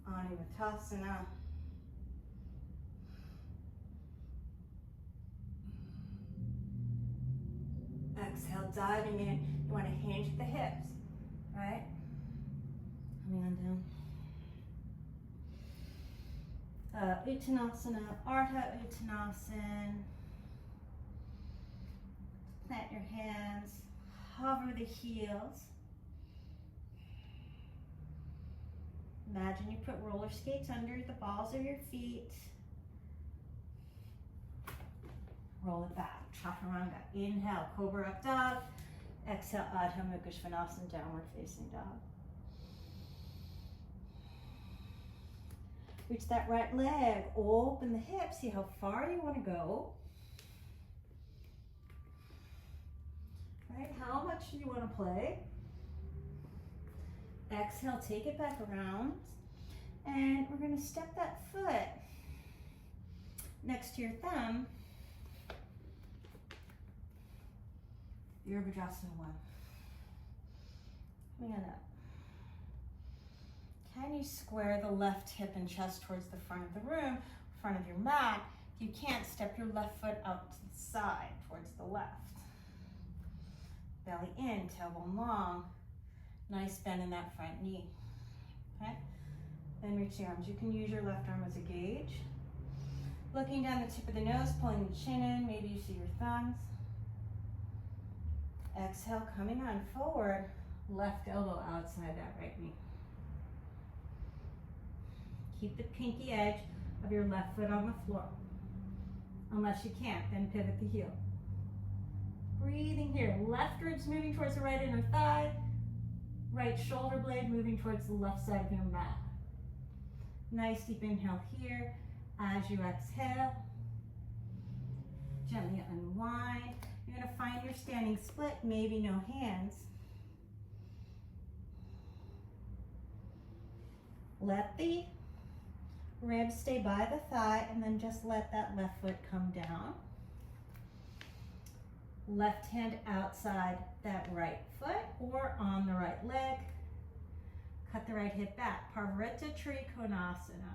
Ardhachandrasana. Exhale, diving in. You want to hinge at the hips, right? Coming on down. Uttanasana, ardhachandrasana. Plant your hands, hover the heels. Imagine you put roller skates under the balls of your feet. Roll it back, chaturanga. Inhale, cobra up dog. Exhale, ardhachandrasana, downward facing dog. Reach that right leg, open the hips, see how far you want to go. Right, how much do you want to play? Exhale, take it back around. And we're going to step that foot next to your thumb. Urbana 1. Coming on up. Can you square the left hip and chest towards the front of the room, front of your mat? If you can't, step your left foot out to the side, towards the left. Belly in, tailbone long. Nice bend in that front knee. Okay? Then reach the arms. You can use your left arm as a gauge. Looking down the tip of the nose, pulling the chin in. Maybe you see your thumbs. Exhale, coming on forward. Left elbow outside that right knee. Keep the pinky edge of your left foot on the floor. Unless you can't, then pivot the heel. Breathing here. Left ribs moving towards the right inner thigh. Right shoulder blade moving towards the left side of your mat. Nice deep inhale here. As you exhale, gently unwind. You're going to find your standing split, maybe no hands. Let the ribs stay by the thigh and then just let that left foot come down. Left hand outside that right foot or on the right leg. Cut the right hip back. Parivrtta, trikonasana.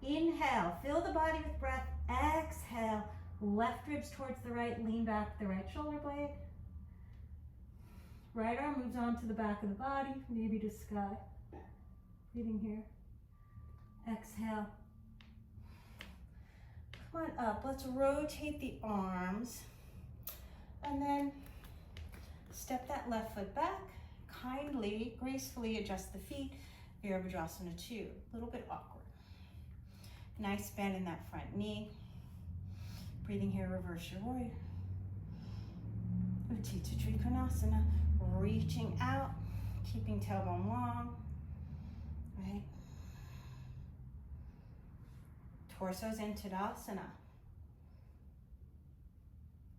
Inhale, fill the body with breath. Exhale, left ribs towards the right, lean back the right shoulder blade. Right arm moves on to the back of the body, maybe to sky. Breathing here. Exhale. Come on up. Let's rotate the arms. And then step that left foot back. Kindly, gracefully adjust the feet. Virabhadrasana 2. A little bit awkward. Nice bend in that front knee. Breathing here, reverse your warrior. Utthita trikonasana. Reaching out, keeping tailbone long. Right? Torso's in Tadasana.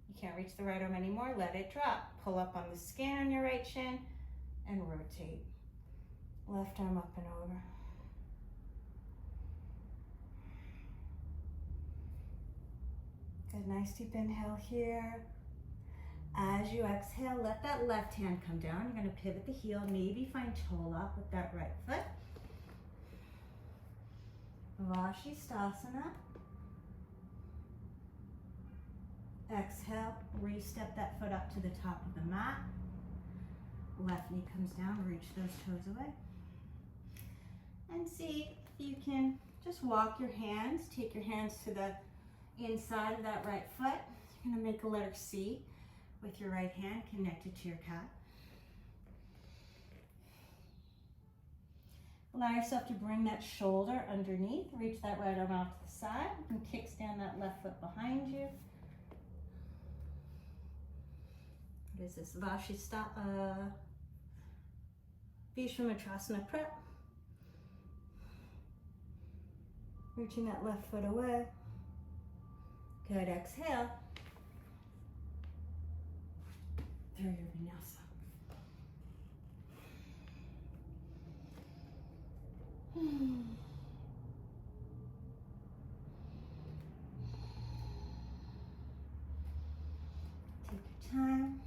You can't reach the right arm anymore, let it drop. Pull up on the skin on your right shin and rotate. Left arm up and over. Good, nice deep inhale here. As you exhale, let that left hand come down. You're going to pivot the heel, maybe find toe lock with that right foot. Vasisthasana. Exhale, re-step that foot up to the top of the mat. Left knee comes down, reach those toes away. And see if you can just walk your hands, take your hands to the inside of that right foot. You're going to make a letter C with your right hand connected to your calf. Allow yourself to bring that shoulder underneath. Reach that right arm out to the side and kickstand that left foot behind you. What is this? Visvamitrasana prep. Reaching that left foot away. Good, exhale. Through your Vinyasa. Take your time.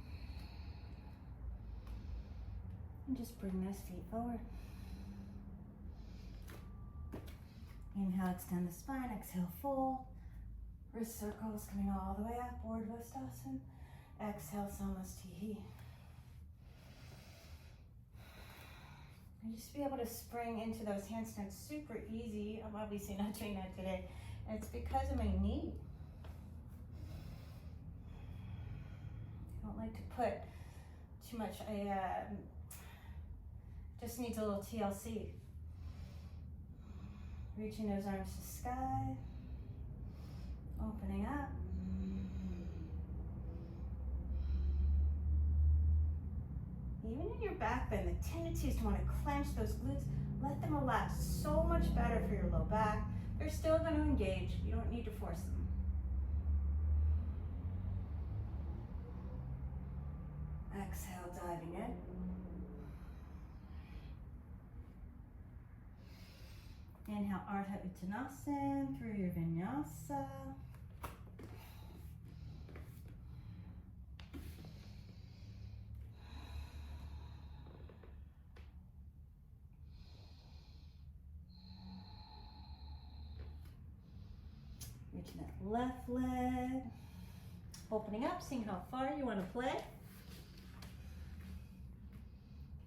And just bring those feet forward. Inhale, extend the spine. Exhale, fold. Wrist circles coming all the way up. Vasisthasana. Exhale, Samastihi. And just be able to spring into those handstands super easy. I'm obviously not doing that today. And it's because of my knee. I don't like to put too much. Just needs a little TLC. Reaching those arms to sky. Opening up. Even in your back bend, the tendency is to want to clench those glutes. Let them relax. So much better for your low back. They're still going to engage. You don't need to force them. Exhale, diving in. Inhale, ardhachandrasana through your Vinyasa. Reaching that left leg. Opening up, seeing how far you want to play.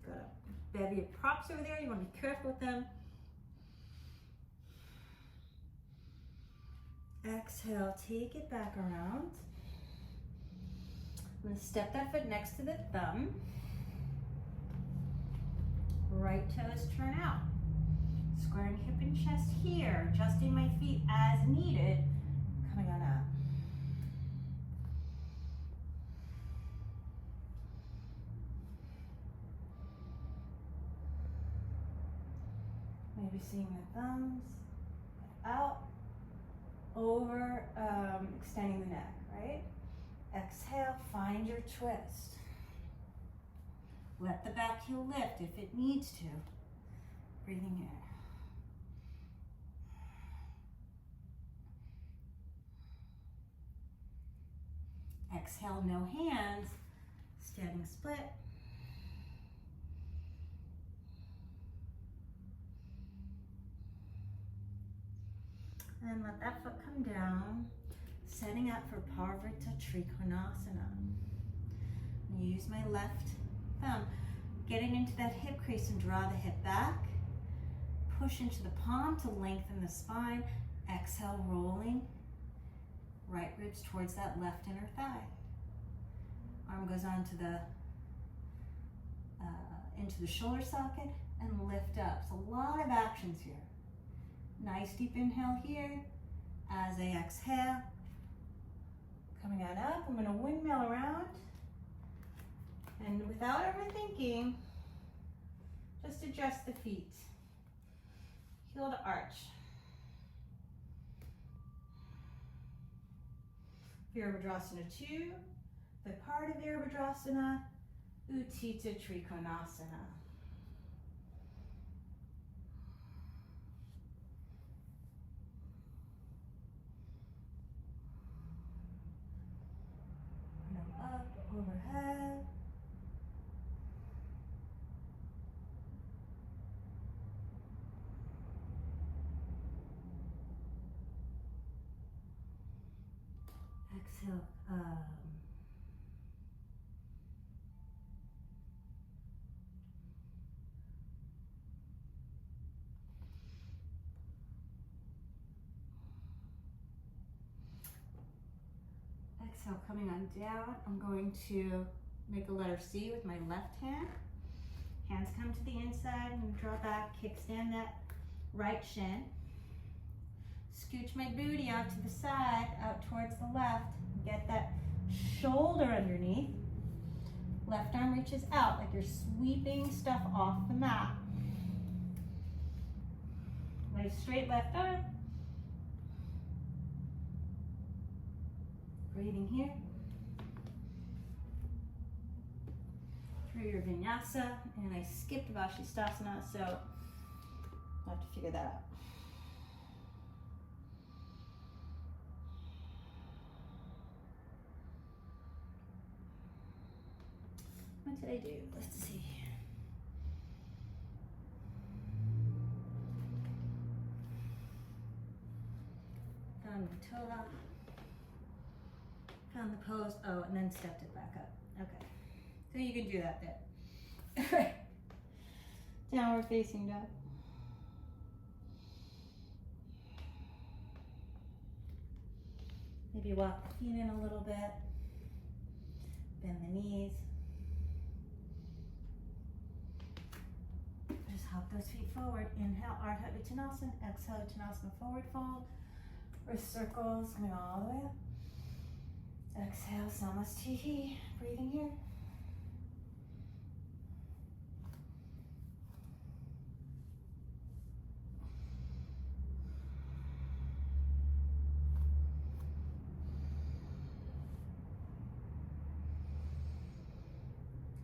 Got a bevy of props over there. You want to be careful with them. Exhale, take it back around. I'm going to step that foot next to the thumb. Right toes turn out. Squaring hip and chest here. Adjusting my feet as needed. Coming on up. Maybe seeing the thumbs out, over, extending the neck, right? Exhale, find your twist. Let the back heel lift if it needs to. Breathing in. Exhale, no hands, standing split. And let that foot come down, setting up for parivrtta trikonasana. Use my left thumb, getting into that hip crease and draw the hip back. Push into the palm to lengthen the spine. Exhale, rolling. Right ribs towards that left inner thigh. Arm goes on to the into the shoulder socket and lift up. So a lot of actions here. Nice deep inhale here. As I exhale, coming on up, I'm going to windmill around. And without overthinking, just adjust the feet. Heel to arch. Virabhadrasana 2, the part of Virabhadrasana, Utthita Trikonasana. Up, overhead. Exhale. Exhale, coming on down. I'm going to make a letter C with my left hand. Hands come to the inside and draw back, kickstand that right shin. Scooch my booty out to the side, out towards the left. Get that shoulder underneath. Left arm reaches out like you're sweeping stuff off the mat. Nice straight left arm. Breathing here. Through your Vinyasa, and I skipped vasisthasana, so I'll have to figure that out. What did I do? Let's see. Found the toe up. Found the pose. Oh, and then stepped it back up. Okay. So you can do that then. Downward facing dog. Maybe walk the feet in a little bit. Bend the knees. Just hop those feet forward. Inhale, Ardha Uttanasana. Exhale, Uttanasana, forward fold. Wrist circles, coming all the way up. Exhale, Samastiti. Breathing here.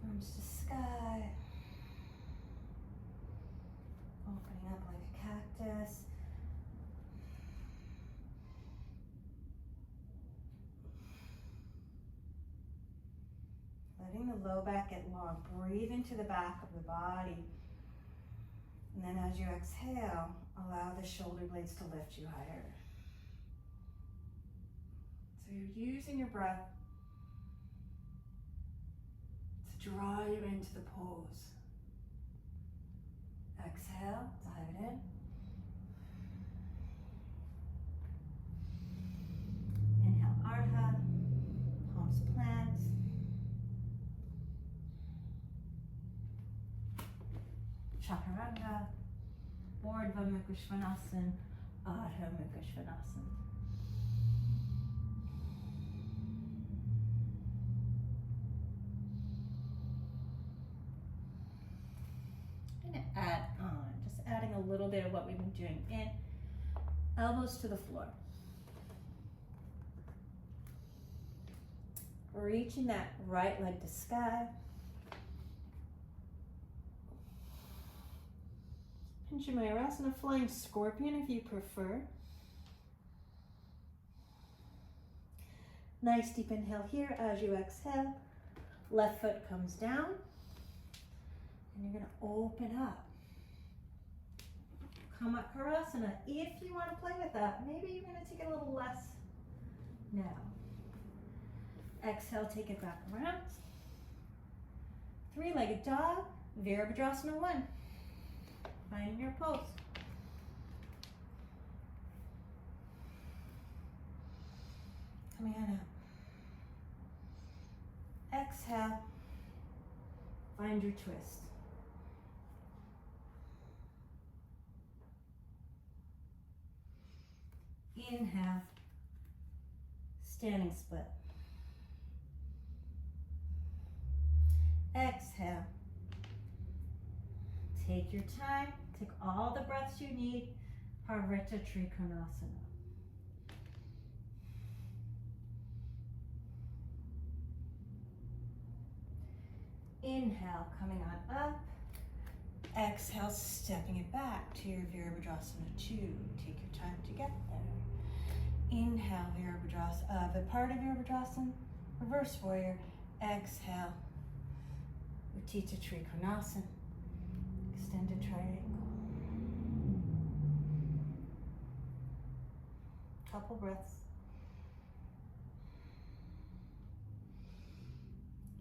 Arms to sky. Opening up like a cactus. Letting the low back get long. Breathe into the back of the body. And then as you exhale, allow the shoulder blades to lift you higher. So you're using your breath to draw you into the pose. Exhale, dive it in. Inhale, ardha, palms plant. Chaturanga, visvamitra, ardhachandrasana. I'm going to add on, just adding a little bit of what we've been doing in. Elbows to the floor. Reaching that right leg to sky. Pincha mayurasana, flying scorpion if you prefer. Nice deep inhale here as you exhale. Left foot comes down. And you're going to open up. Ekapadakoundinyasana. If you want to play with that, maybe you're going to take it a little less now. Exhale, take it back around. Three-legged dog, Virabhadrasana 1. Find your pose. Coming on out. Exhale, find your twist. Inhale, standing split. Exhale. Take your time, take all the breaths you need. Parivrtta trikonasana. Inhale, coming on up. Exhale, stepping it back to your Virabhadrasana 2. Take your time to get there. Inhale, Virabhadrasana, the part of Virabhadrasana, reverse warrior. Exhale, Utthita trikonasana, extended triangle. Couple breaths.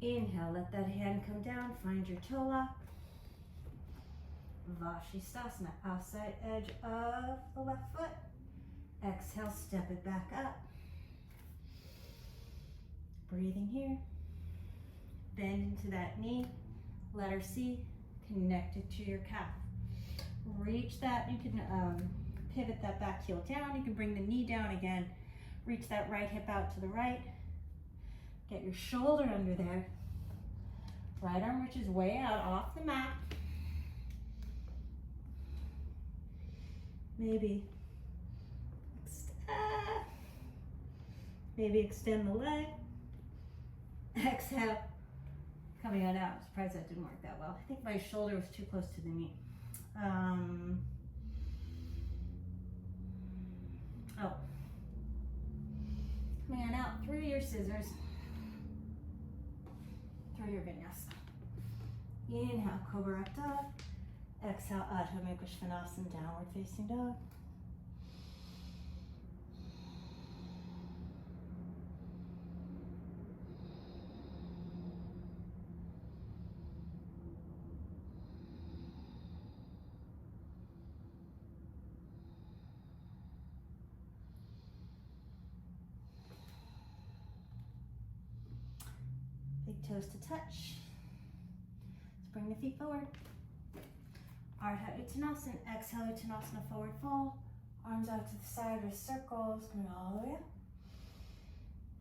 Inhale, let that hand come down, find your toe lock. Vasisthasana, outside edge of the left foot. Exhale, step it back up. Breathing here. Bend into that knee. Letter C, connect it to your calf. Reach that, you can pivot that back heel down. You can bring the knee down again. Reach that right hip out to the right. Get your shoulder under there. Right arm reaches way out off the mat. Maybe extend the leg. Exhale. Coming on out. I'm surprised that didn't work that well. I think my shoulder was too close to the knee. Coming on out through your scissors. Through your vinyasa. Inhale, koundinya. Exhale, ardha, downward facing dog. Big toes to touch. Let's bring the feet forward. Ardhachandrasana, exhale, Uttanasana, forward fold. Arms out to the side, wrist circles, coming all the way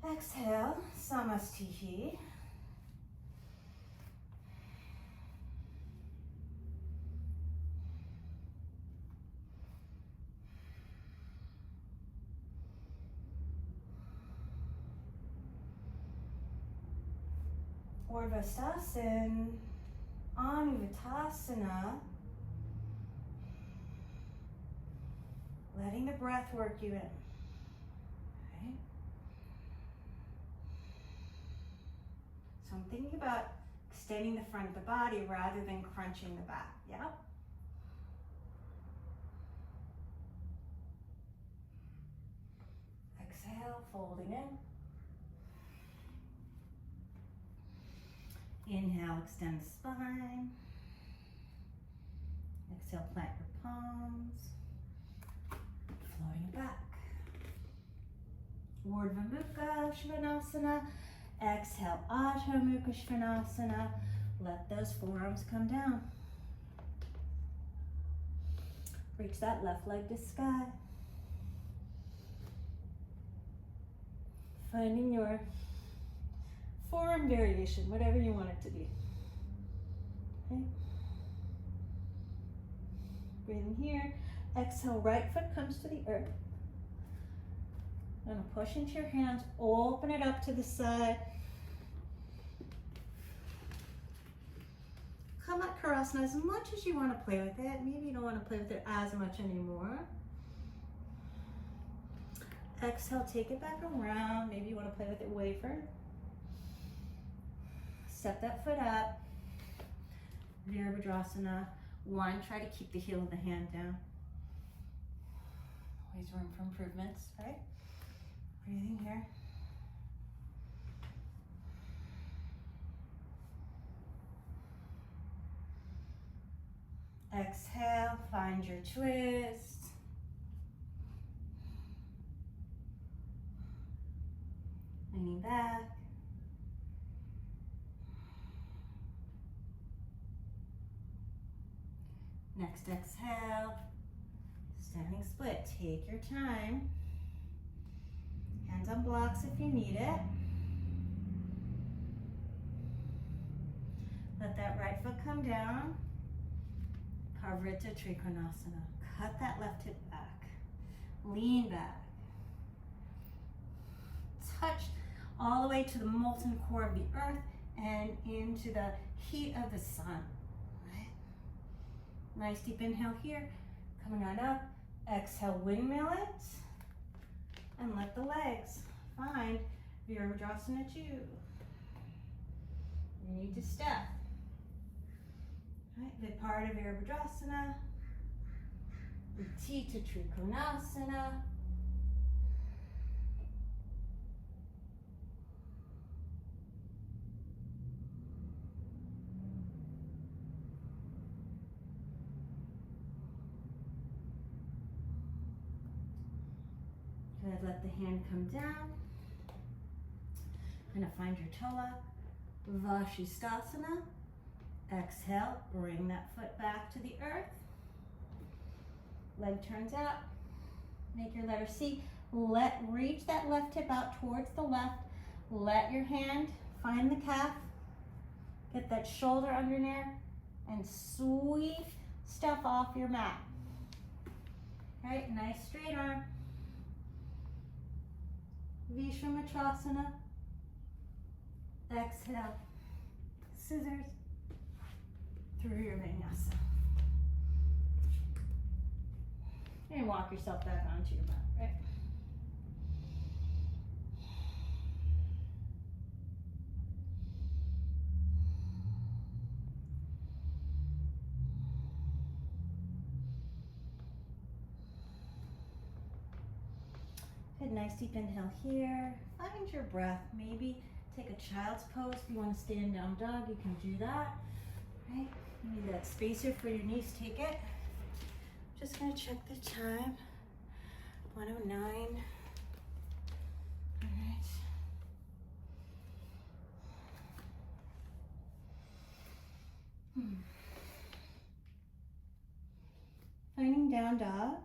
up. Exhale, Samastihi. Vasisthasana, Anuvattasana. Letting the breath work you in. Okay. So I'm thinking about extending the front of the body rather than crunching the back. Yeah. Exhale, folding in. Inhale, extend the spine. Exhale, plant your palms. Floating back. Urdhva Exhale, Adho Mukha Svanasana. Let those forearms come down. Reach that left leg to sky. Finding your forearm variation, whatever you want it to be. Okay. Breathing here. Exhale, right foot comes to the earth. Gonna push into your hands, open it up to the side. Kamatkarasana as much as you want to play with it. Maybe you don't want to play with it as much anymore. Exhale, take it back around. Maybe you want to play with it wafer. Step that foot up. Virabhadrasana. One, try to keep the heel of the hand down. Always room for improvements, right? Breathing here. Exhale, find your twist. Leaning back. Next exhale, standing split. Take your time. Hands on blocks if you need it. Let that right foot come down. Parivrtta trikonasana. Cut that left hip back. Lean back. Touch all the way to the molten core of the earth and into the heat of the sun. Right? Nice deep inhale here. Coming on up. Exhale, windmill it. And let the legs find Virabhadrasana 2. You need to step. Right, the part of Virabhadrasana. Repeat to Trikonasana. Good, let the hand come down. Gonna find your tola. Vasisthasana. Exhale, bring that foot back to the earth. Leg turns out. Make your letter C. Reach that left hip out towards the left. Let your hand find the calf. Get that shoulder under there and sweep stuff off your mat. Right, nice straight arm. Visvamitrasana. Exhale. Scissors through your vinyasa. And walk yourself back onto your mat, right? Good, nice deep inhale here. Find your breath. Maybe take a child's pose. If you want to stand down dog, you can do that. Right? You need that spacer for your knees, take it. Just gonna check the time. 1:09. All right. Finding down dog.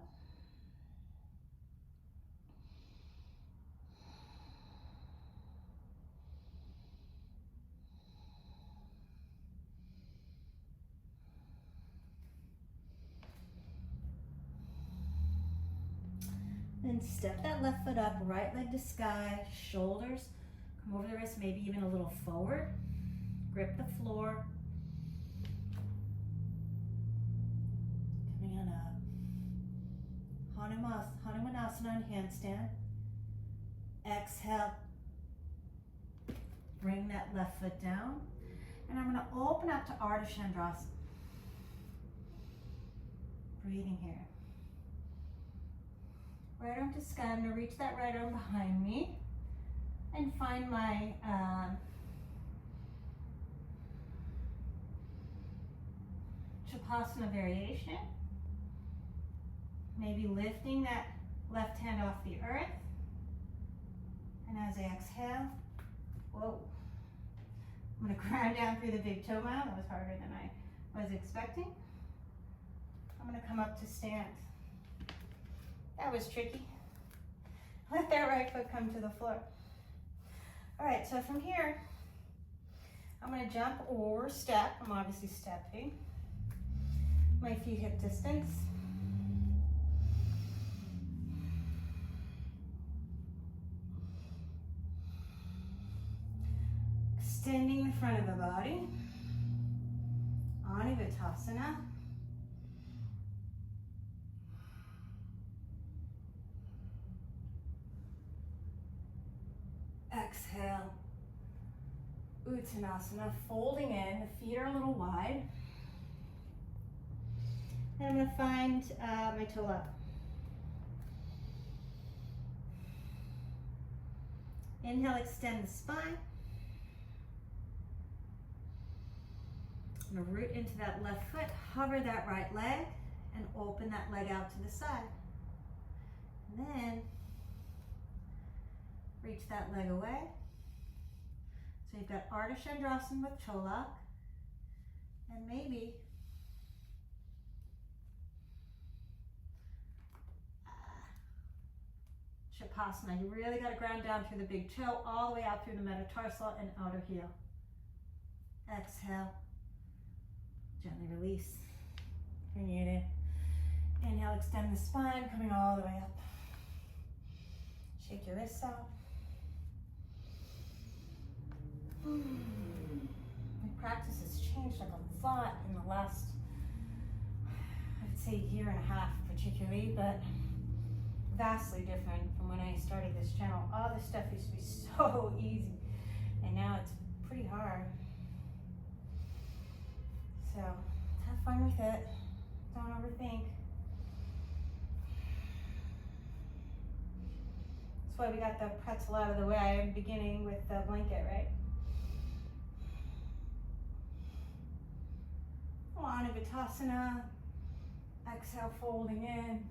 Then step that left foot up, right leg to sky, shoulders come over the wrist, maybe even a little forward. Grip the floor. Coming on up. Hanumanasana on handstand. Exhale. bring that left foot down. And I'm going to open up to ardhachandrasana. Breathing here. Right arm to sky. I'm going to reach that right arm behind me and find my Shavasana variation. Maybe lifting that left hand off the earth. And as I exhale, whoa, I'm going to ground down through the big toe mound. That was harder than I was expecting. I'm going to come up to stand. That was tricky. Let that right foot come to the floor. All right, so from here, I'm going to jump or step. I'm obviously stepping. My feet hip distance. Extending the front of the body. Ardhachandrasana. Exhale. Uttanasana, folding in, the feet are a little wide. And I'm going to find my toe up. Inhale, extend the spine. I'm going to root into that left foot, hover that right leg, and open that leg out to the side. And then reach that leg away. So you've got ardhachandrasana with toe lock, and maybe Shavasana. You really got to ground down through the big toe, all the way out through the metatarsal and outer heel. Exhale. Gently release. Bring it in. Inhale, extend the spine, coming all the way up. Shake your wrists out. My practice has changed like a lot in the last, I would say, year and a half particularly, but vastly different from when I started this channel. All this stuff used to be so easy, and now it's pretty hard. So have fun with it. Don't overthink. That's why we got the pretzel out of the way in the beginning with the blanket, right? Ardhachandrasana. Exhale, folding in.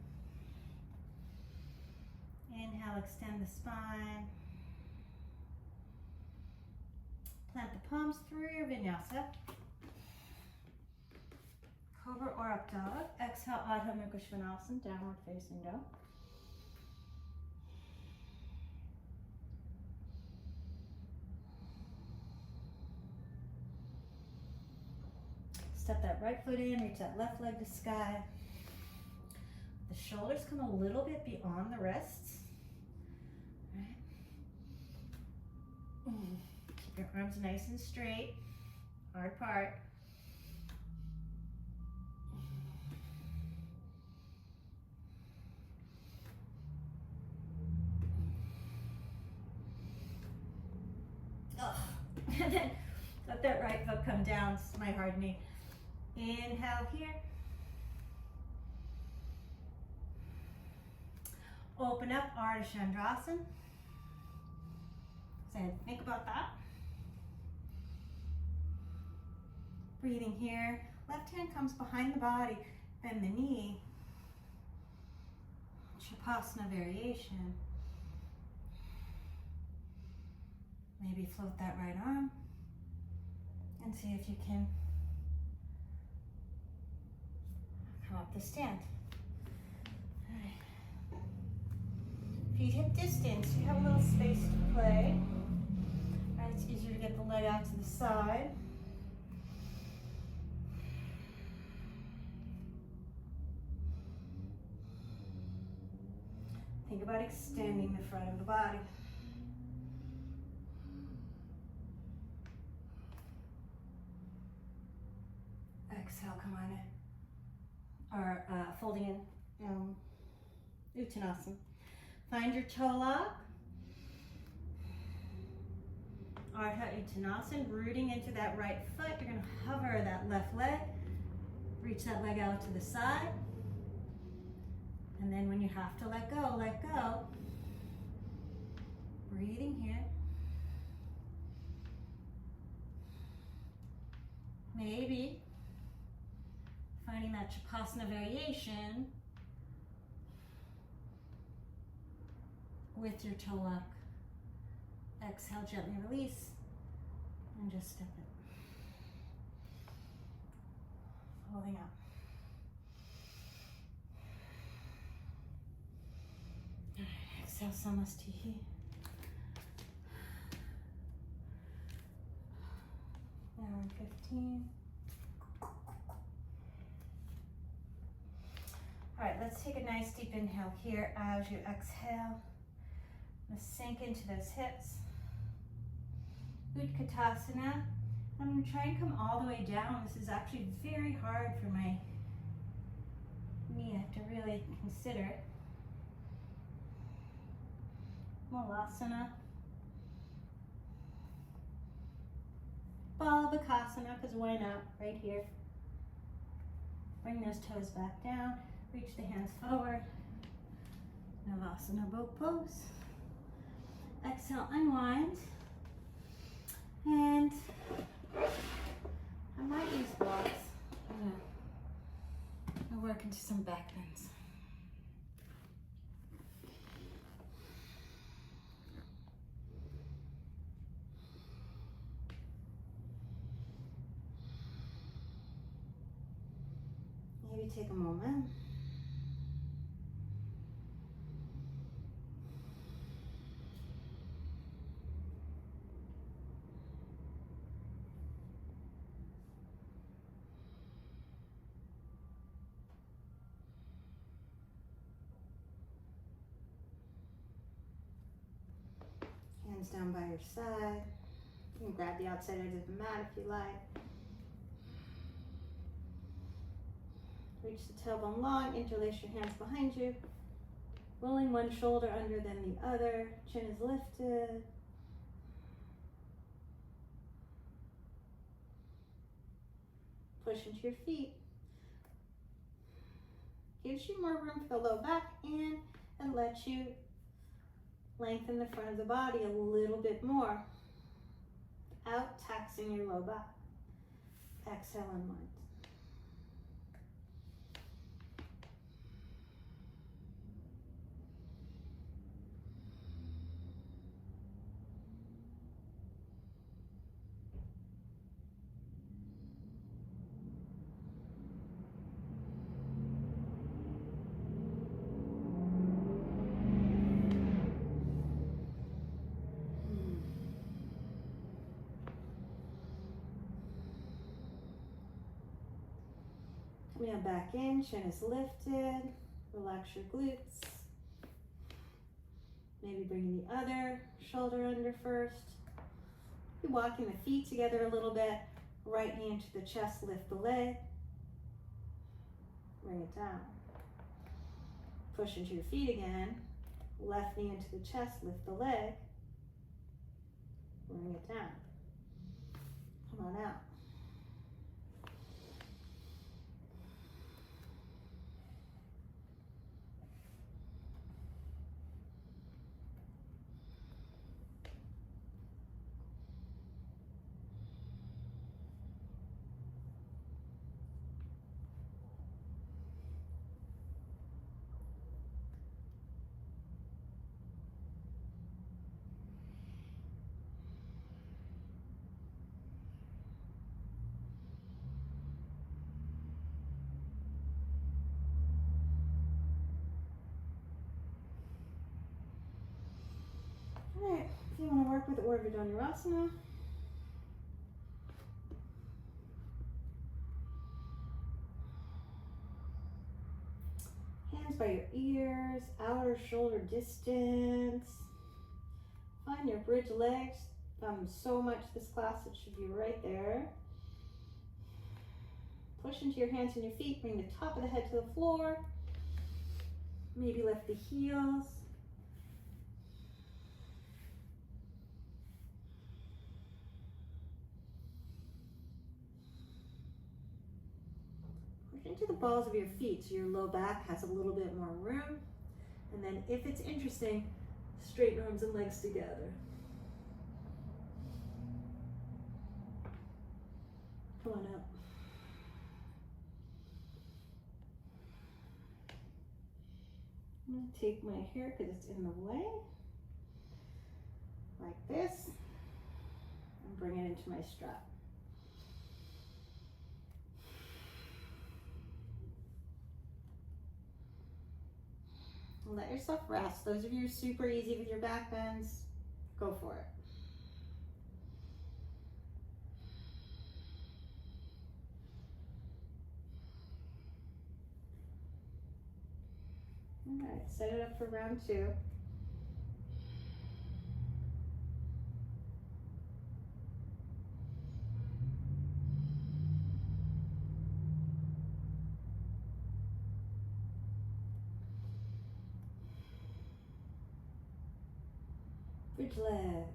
Inhale, extend the spine. Plant the palms through your Vinyasa. Cobra or up dog. Exhale, Ardha Visvamitra, downward facing dog. Step that right foot in, reach that left leg to sky. The shoulders come a little bit beyond the wrists. Right. Keep your arms nice and straight, hard part. And then let that right foot come down, my hard knee. Inhale here. Open up, ardhachandrasana. So think about that. Breathing here. Left hand comes behind the body, bend the knee. Shavasana variation. Maybe float that right arm and see if you can come up to stand. All right. Feet hip distance. You have a little space to play. All right, it's easier to get the leg out to the side. Think about extending the front of the body. Exhale, come on in. Or folding in. Uttanasana. Find your toe lock. ardhachandrasana, rooting into that right foot. You're going to hover that left leg. Reach that leg out to the side. And then when you have to let go, let go. Breathing here. Maybe finding that Trikonasana variation with your toe lock. Exhale, gently release, and just step it. Holding up. All right, exhale, samasthihi. Now we're in 15. All right, let's take a nice deep inhale here as you exhale. Sink into those hips. Utkatasana. I'm going to try and come all the way down. This is actually very hard for my knee. I have to really consider. Mellow. Balabakasana, because why not? Right here. Bring those toes back down. Reach the hands forward. Navasana, boat pose. Exhale, unwind. And I might use blocks. I'm gonna work into some back bends. Maybe take a moment. Hands down by your side. You can grab the outside edge of the mat if you like. Reach the tailbone long, interlace your hands behind you. Rolling one shoulder under then the other. Chin is lifted. Push into your feet. Gives you more room for the low back in and lets you lengthen the front of the body a little bit more. Out, taxing your low back. Exhale, unwind. Now back in, chin is lifted. Relax your glutes. Maybe bring the other shoulder under first. You're walking the feet together a little bit. Right knee into the chest, lift the leg. Bring it down. Push into your feet again. Left knee into the chest, lift the leg. Bring it down. Come on out. Alright, if you want to work with dhanurasana, hands by your ears, outer shoulder distance. Find your bridge legs. So much this class, it should be right there. Push into your hands and your feet. Bring the top of the head to the floor. Maybe lift the heels. into the balls of your feet so your low back has a little bit more room. And then if it's interesting, straighten arms and legs together. Come on up. I'm going to take my hair because it's in the way, like this, and bring it into my strap. And let yourself rest. Those of you who are super easy with your back bends, go for it. All right, set it up for round 2. Bridge legs.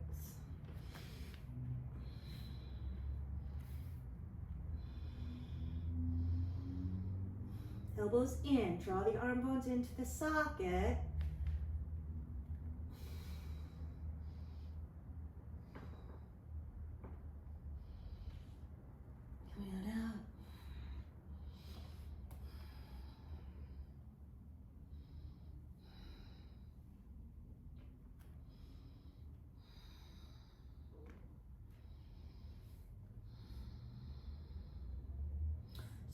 Elbows in, draw the arm bones into the socket. Coming on out.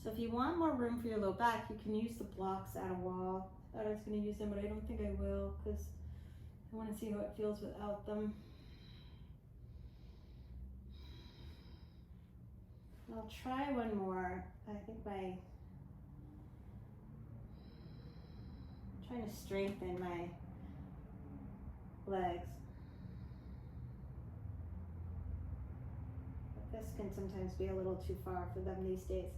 So if you want more room for your low back, you can use the blocks at a wall. I thought I was going to use them, but I don't think I will because I want to see how it feels without them. I'll try one more. I think I'm trying to strengthen my legs. But this can sometimes be a little too far for them these days.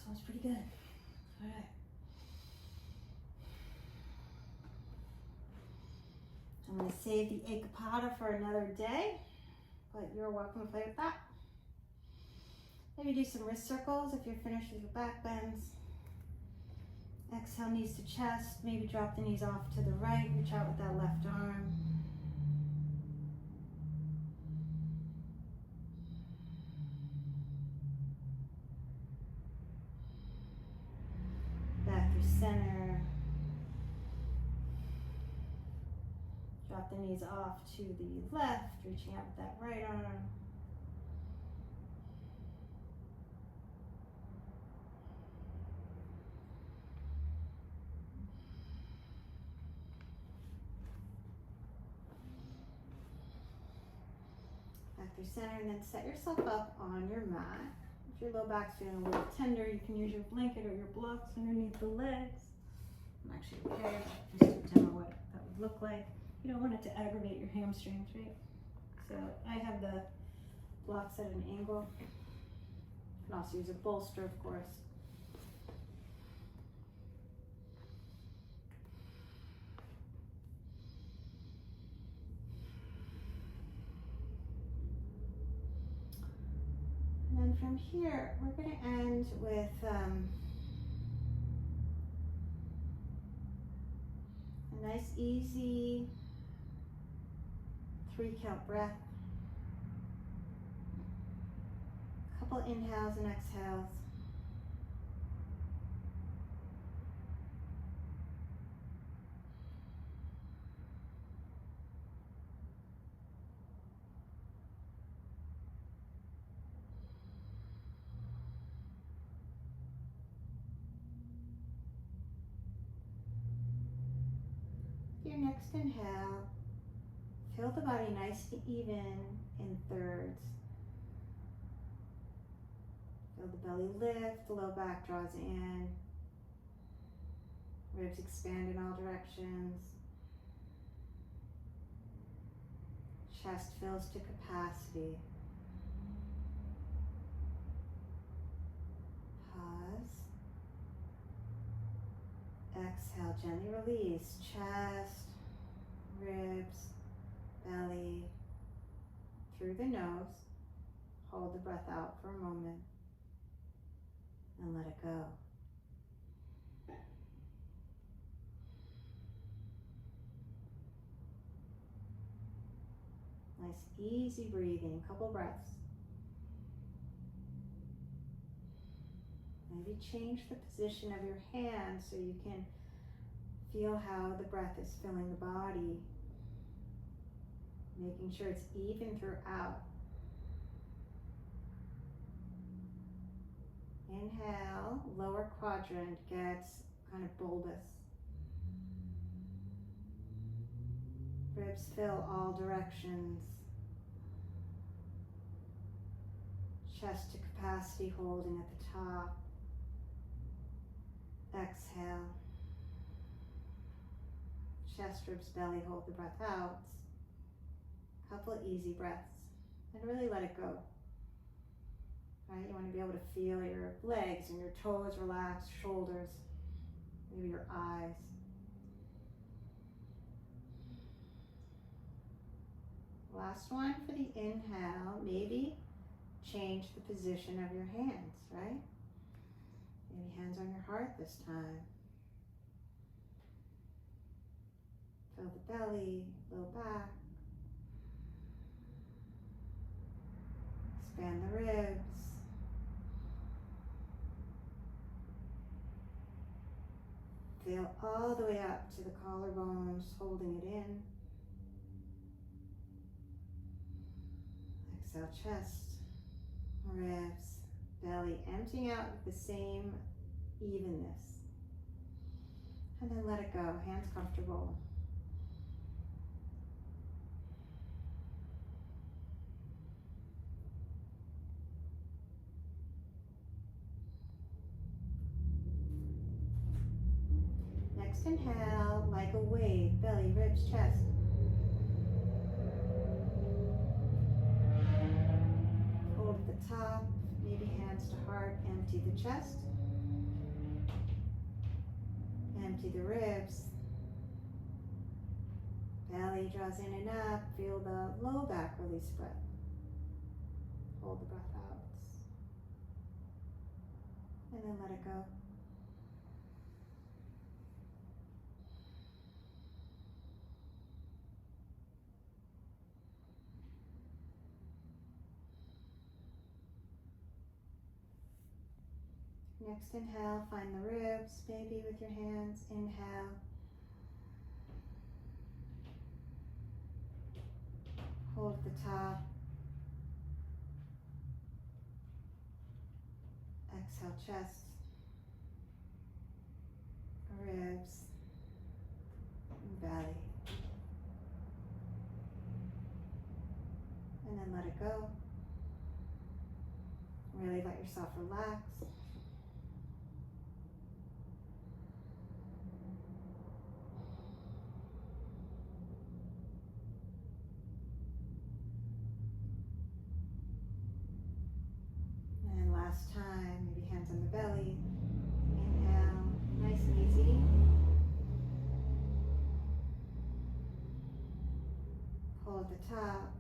Sounds pretty good. All right. I'm going to save the Ekapada for another day, but you're welcome to play with that. Maybe do some wrist circles if you're finished with your back bends. Exhale, knees to chest. Maybe drop the knees off to the right. Reach out with that left arm. Back through center. Drop the knees off to the left, reaching out with that right arm. Back through center, and then set yourself up on your mat. If your low back's feeling a little tender, you can use your blanket or your blocks underneath the legs. I'm actually okay, just to demo what that would look like. You don't want it to aggravate your hamstrings, right? So I have the blocks at an angle. You can also use a bolster, of course. And then from here, we're going to end with a nice, easy 3-count breath. A couple inhales and exhales. your next inhale, feel the body nice and even in thirds. Feel the belly lift, the low back draws in. Ribs expand in all directions. Chest fills to capacity. Pause. Exhale, gently release. Chest, ribs, belly, through the nose. Hold the breath out for a moment and let it go. Nice, easy breathing, couple breaths. Maybe change the position of your hands so you can feel how the breath is filling the body. Making sure it's even throughout. Inhale, lower quadrant gets kind of bulbous. Ribs fill all directions. Chest to capacity, holding at the top. Exhale. Chest, ribs, belly, hold the breath out. Couple of easy breaths. And really let it go. Right? You want to be able to feel your legs and your toes relaxed, shoulders, maybe your eyes. Last one for the inhale, maybe change the position of your hands, right? Maybe hands on your heart this time. Feel the belly, low back. Expand the ribs. Feel all the way up to the collarbones, holding it in. Exhale, chest, ribs, belly, emptying out with the same evenness. And then let it go, hands comfortable. Next inhale, like a wave, belly, ribs, chest. Hold at the top, maybe hands to heart, empty the chest. Empty the ribs. Belly draws in and up, feel the low back release breath. Hold the breath out. And then let it go. Next inhale, find the ribs, maybe with your hands. Inhale. Hold at the top. Exhale, chest, ribs, and belly. And then let it go. Really let yourself relax. And last time, maybe hands on the belly. Inhale, nice and easy. Hold at the top.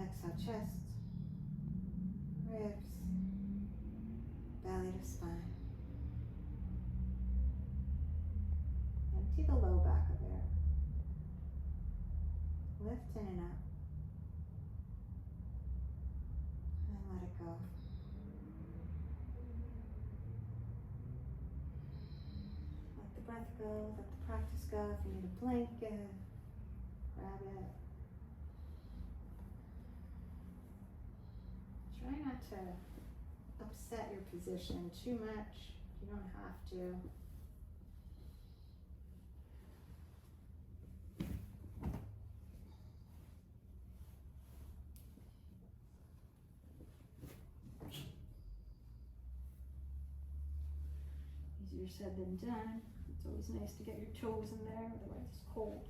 Exhale, chest, ribs, belly to spine. Empty the low back of there. Lift in and up. And let it go. Let the breath go, let the practice go. If you need a blanket, grab it. Try not to upset your position too much. You don't have to. Easier said than done. It's always nice to get your toes in there, otherwise it's cold.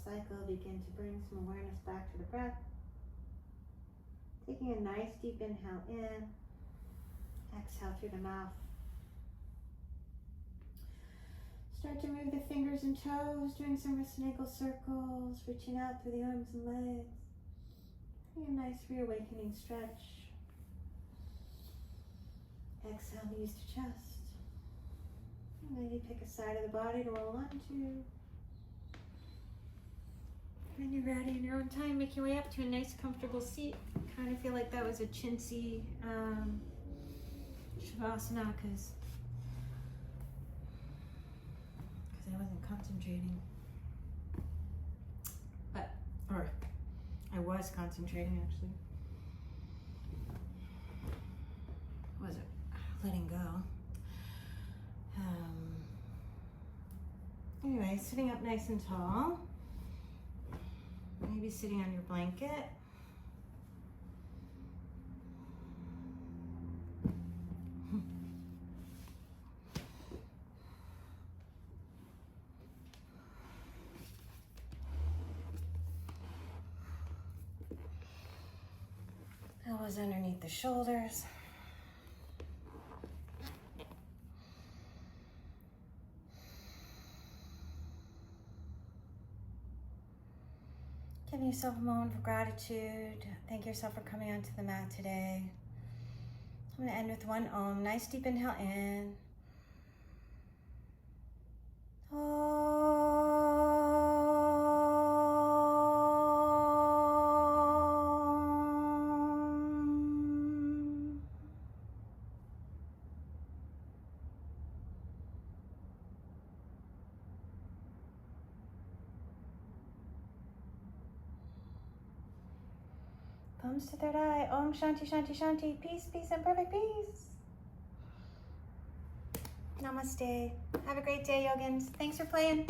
cycle, begin to bring some awareness back to the breath. Taking a nice deep inhale in, exhale through the mouth. Start to move the fingers and toes, doing some wrist and ankle circles, reaching out through the arms and legs. A nice reawakening stretch. Exhale, knees to chest. And then you pick a side of the body to roll onto. When you're ready in your own time, make your way up to a nice comfortable seat. Kind of feel like that was a chintzy shavasana because I wasn't concentrating. Or I was concentrating actually. Was it letting go? Anyway, sitting up nice and tall. Maybe sitting on your blanket. Elbows underneath the shoulders. Give yourself a moment for gratitude. Thank yourself for coming onto the mat today. I'm going to end with one Om. Nice deep inhale in. Thumbs to third eye. Om Shanti Shanti Shanti. Peace, peace, and perfect peace. Namaste. Have a great day, yogins. Thanks for playing.